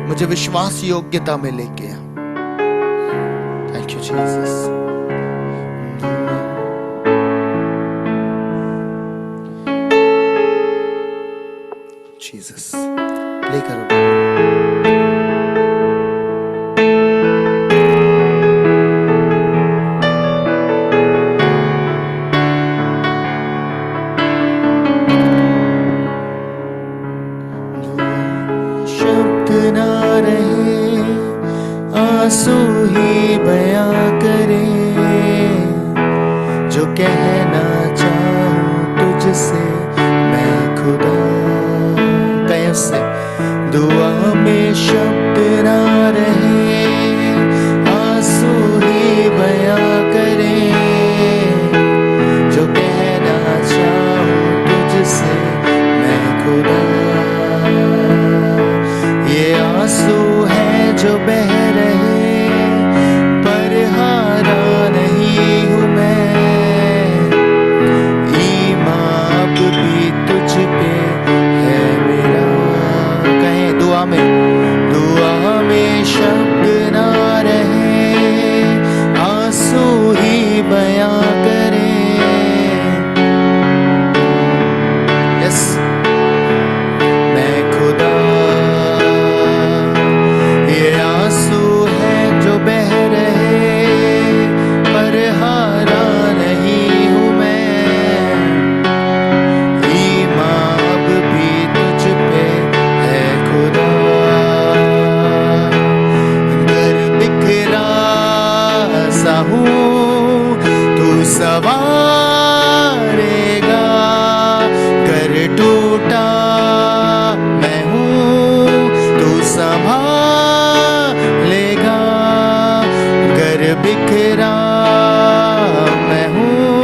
मुझे विश्वास योग्यता में लेके आ। Thank you Jesus. Jesus play करो। आंसू ही बयां करे जो कहना चाहूं तुझसे मैं खुदा। कैसे दुआ में शब्द ना रहे, आंसू ही बयां करे जो कहना चाहूं तुझसे मैं खुदा। ये आंसू है जो बह रहे, पर हारा नहीं हूं मैं। ईमान अब भी तुझ पे है मेरा। कहें दुआ में शब्द ना रहे, आंसू ही बयां करे। यस मैं खुदा। ये आंसू है जो बह रहे, पर हारा नहीं हूं मैं। ईमान अब भी तुझ पे है खुदा। घर बिखरा सा हूं तू सवारेगा, घर टूटा मैं हूं तू संभालेगा। घर बिखरा मैं हूं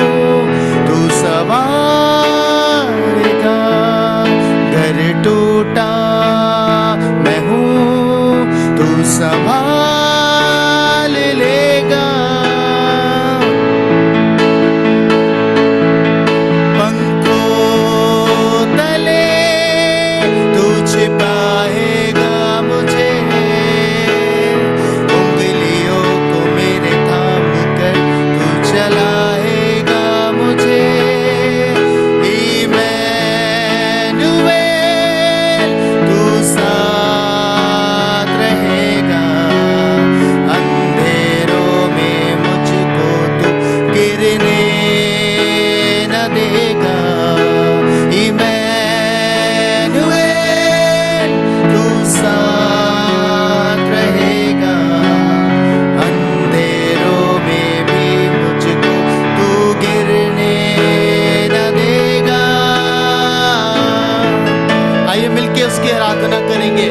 तू संवारेगा। घर टूटा मैं हूं तू संभाल लेगा। पंखों तले तू छिपाएगा मुझे, उंगलियों को मेरे थाम कर तू चलाएगा मुझे। इमैनुएल तू साथ रहेगा, अंधेरों में मुझको तू गिरने न देगा। इमैनुएल तू साथ रहेगा, अंधेरों में भी मुझको तू गिरने न देगा। आइए मिलके उसकी आराधना करेंगे,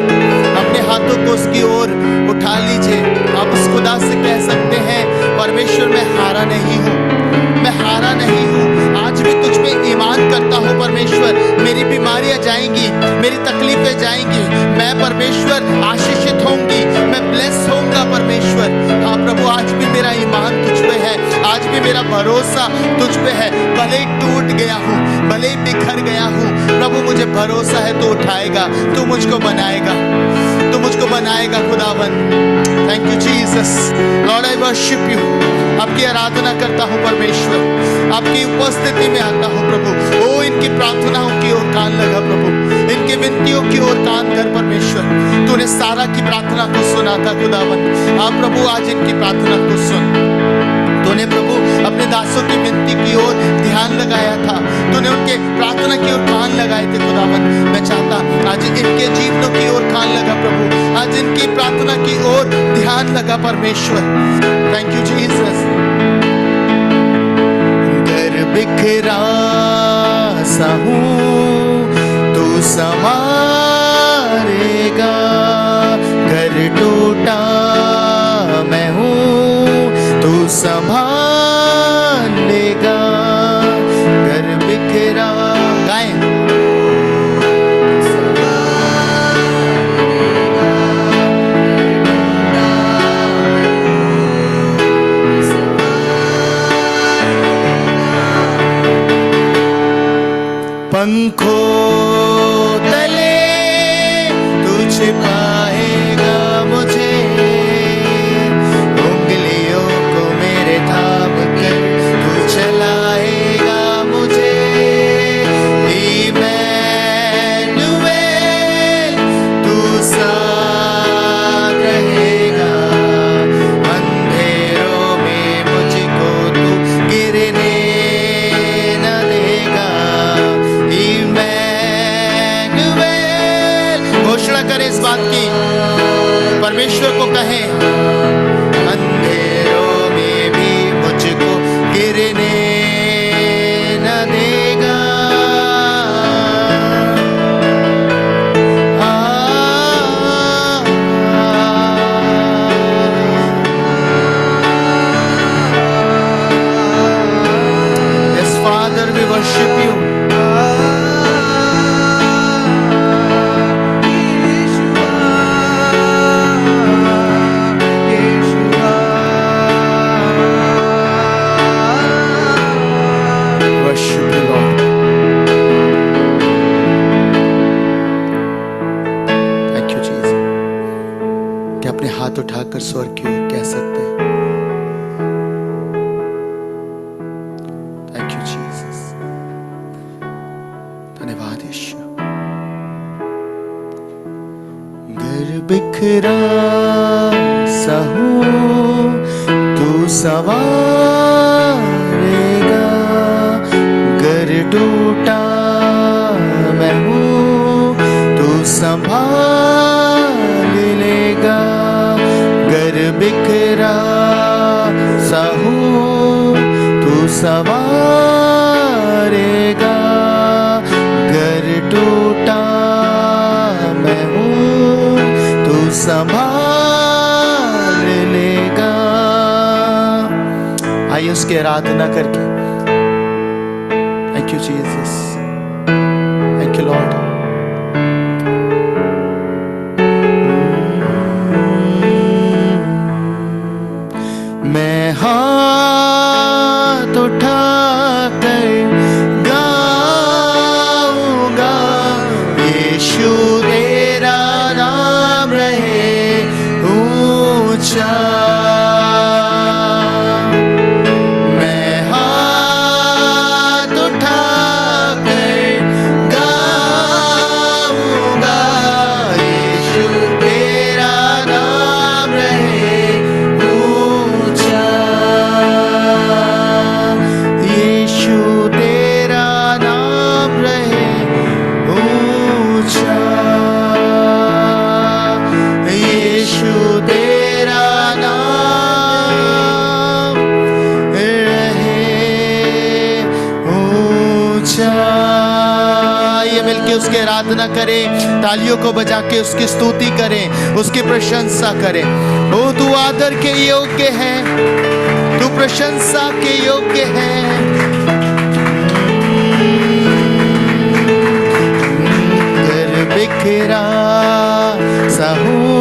अपने हाथों को उसकी ओर उठा लीजिए। आप उस खुदा से कह सकते हैं, परमेश्वर मैं हारा नहीं हूँ, मैं हारा नहीं हूँ। आज भी तुझ पे ईमान करता हूँ परमेश्वर। मेरी बीमारियां जाएंगी, मेरी तकलीफें जाएंगी, मैं परमेश्वर आशीषित होंगी, मैं ब्लेस होऊंगा परमेश्वर। हाँ प्रभु, आज भी मेरा ईमान तुझ पे है, आज भी भी मेरा भरोसा तुझ पे है। भले ही टूट गया हूँ, भले ही बिखर गया हूँ, प्रभु मुझे भरोसा है तू उठाएगा, तू मुझको बनाएगा, तू मुझको बनाएगा खुदावन। Thank you Jesus. Lord I worship you. आपकी आराधना करता हूँ परमेश्वर, आपकी उपस्थिति में आता हूँ प्रभु। ओ इनकी प्रार्थनाओं की ओर कान लगा प्रभु, इनकी विनतियों की ओर कान धर परमेश्वर। तूने सारा की प्रार्थना को सुना था खुदावन। हाँ प्रभु, आज इनकी प्रार्थना को सुन। तूने प्रभु अपने दासों की विनती की ओर ध्यान लगाया था, तूने उनके प्रार्थना की ओर कान लगाए थे खुदावन। मैं चाहता आज इनके जीवनों की ओर कान लगा प्रभु, आज इनकी प्रार्थना की ओर ध्यान लगा परमेश्वर। Thank you Jesus. घर बिखरा सा हूँ तू संवारेगा, घर टूटा मैं हूँ तू संभाल लेगा। घर बिखरा गाएं, पंखों तले तू छिपाएगा मुझे, उंगलियों को मेरे थाम कर तू चलाएगा मुझे। इमैनुएल तू साथ रहेगा, अंधेरों में मुझको तू गिरने न देगा। घोषणा करें इस बात की, परमेश्वर को कहें, अंधेरों में भी मुझको गिरने न देगा। Yes, Father, we worship you. हाथ उठाकर स्वर्ग की ओर कह सकते हैं, थैंक यू जीसस। धन्यवाद यीशु। घर बिखरा सा हूँ तू संवारेगा, घर टूटा मैं हूँ तू संभाल लेगा। घर बिखरा सा हूँ तू संवारेगा, घर टूटा मैं हूँ तू संभाल लेगा। आइए उसकी आराधना करके, thank you Jesus, thank you Lord. मैं हाथ उठाकर गाऊंगा, यीशु तेरा नाम रहे ऊंचा। मैं हाथ उठाकर गाऊंगा, यीशु तेरा नाम रहे ऊंचा। यीशु तेरा नाम रहे ऊंचा, यीशु तेरा नाम रहे ऊंचा। ये मिलके उसकी आराधना करें, तालियों को बजा के उसकी स्तुति करें, उसकी प्रशंसा करें। ओ तू आदर के योग्य है, तू प्रशंसा के योग्य है। घर बिखरा सा हूँ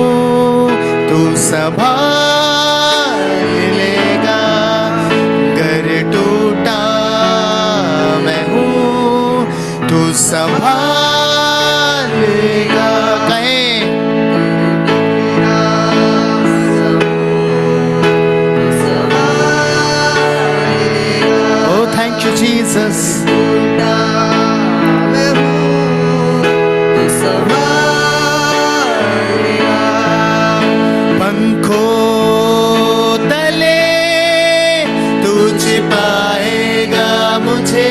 तू संभाल लेगा, घर जीसस मैं हूँ तू संभालेगा। पंखों तले तू छिपाएगा मुझे,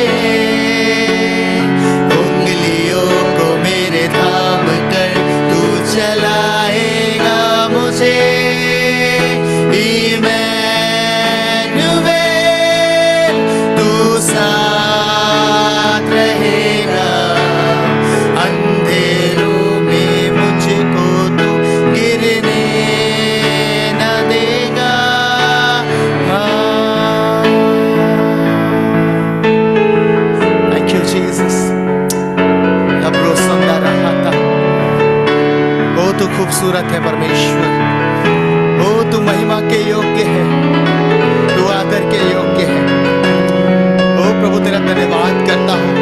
उंगलियों को मेरे थाम कर तू चलाएगा मुझे। इमैनुएल तू साथ रहेगा, अंधेरों में मुझको तू गिरने न देगा। Thank you, Jesus. लबरो सुंदर रहा, ओ तू खूबसूरत है परमेश्वर, ओ तू महिमा के योग्य है, तू आदर के योग्य है। ओ प्रभु तेरा धन्यवाद करता हूँ,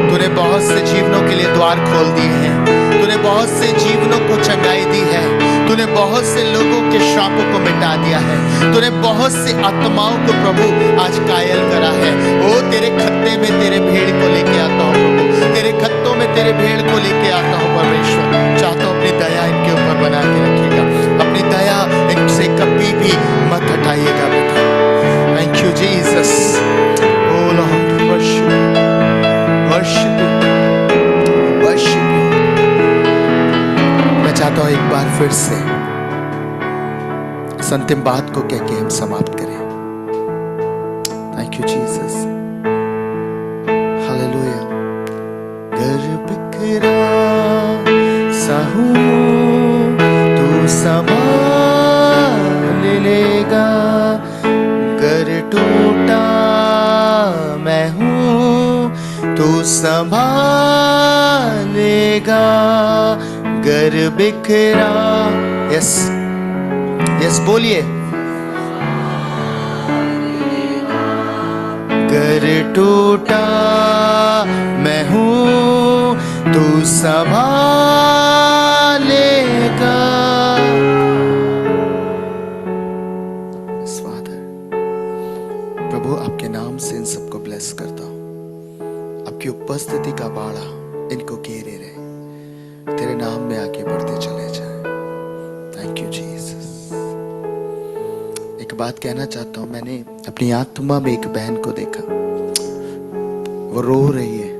तूने बहुत से जीवनों के लिए द्वार खोल दिए हैं, तूने बहुत से जीवनों को चंगाई दी है, तूने बहुत से लोगों के श्रापों को मिटा दिया है, तूने बहुत से आत्माओं को प्रभु आज कायल करा है। ओ तेरे खत्ते में तेरे भेड़ को लेके आता हूँ प्रभु, तेरे खत्तों में तेरे भेड़ को लेके आता हूँ परमेश्वर। चाहता हूँ अपनी दया इनके ऊपर बना के रखिएगा, अपनी दया इनसे कभी भी मत हटाइएगा बेटा। Thank you Jesus. Oh Lord worship worship worship. मैं चाहता हूँ एक बार फिर से इस अंतिम बात को कह के हम समाप्त करें। Thank you Jesus, hallelujah. घर बिखरा सा हूँ तू संभाल लेगा, घर टूटा मैं हूँ तू संभालेगा, घर बिखरा। यस यस बोलिए, घर टूटा मैं हूँ तू संभालेगा। फादर प्रभु आपके नाम से इन सबको ब्लेस करता हूँ, आपकी उपस्थिति का बाड़ा इनको घेरे रहे, तेरे नाम में आगे बढ़ते चले जाए। Thank you Jesus. एक बात कहना चाहता हूँ, मैंने अपनी आत्मा में एक बहन को देखा, वो रो रही है,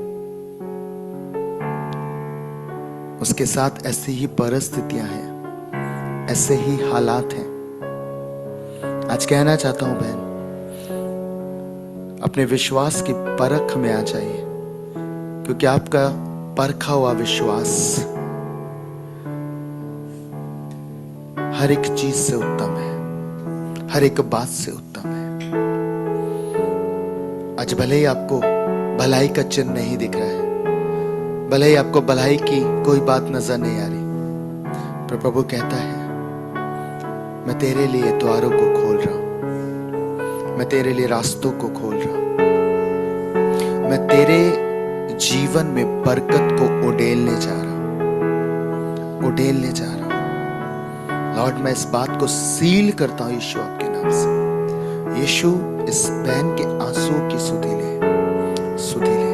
उसके साथ ऐसी ही परिस्थितियां हैं, ऐसे ही हालात हैं। आज कहना चाहता हूं बहन, अपने विश्वास की परख में आ जाइए, क्योंकि आपका परखा हुआ विश्वास हर एक चीज से उत्तम है, हर एक बात से उत्तम है। आज भले ही आपको भलाई का चिन्ह नहीं दिख रहा है, भले ही आपको भलाई की कोई बात नजर नहीं आ रही, पर प्रभु कहता है मैं तेरे लिए द्वारों को खोल रहा हूं, मैं तेरे लिए रास्तों को खोल रहा हूं, मैं तेरे जीवन में बरकत को उड़ेलने जा रहा हूं, उड़ेलने जा रहा हूं। लॉर्ड मैं इस बात को सील करता हूं यीशु आपके नाम से। यीशु इस बहन के आंसुओं की सुधि ले, सुधि ले,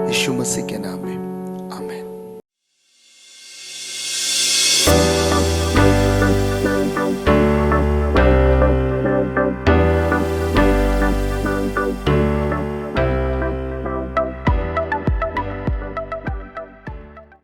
यीशु मसीह के नाम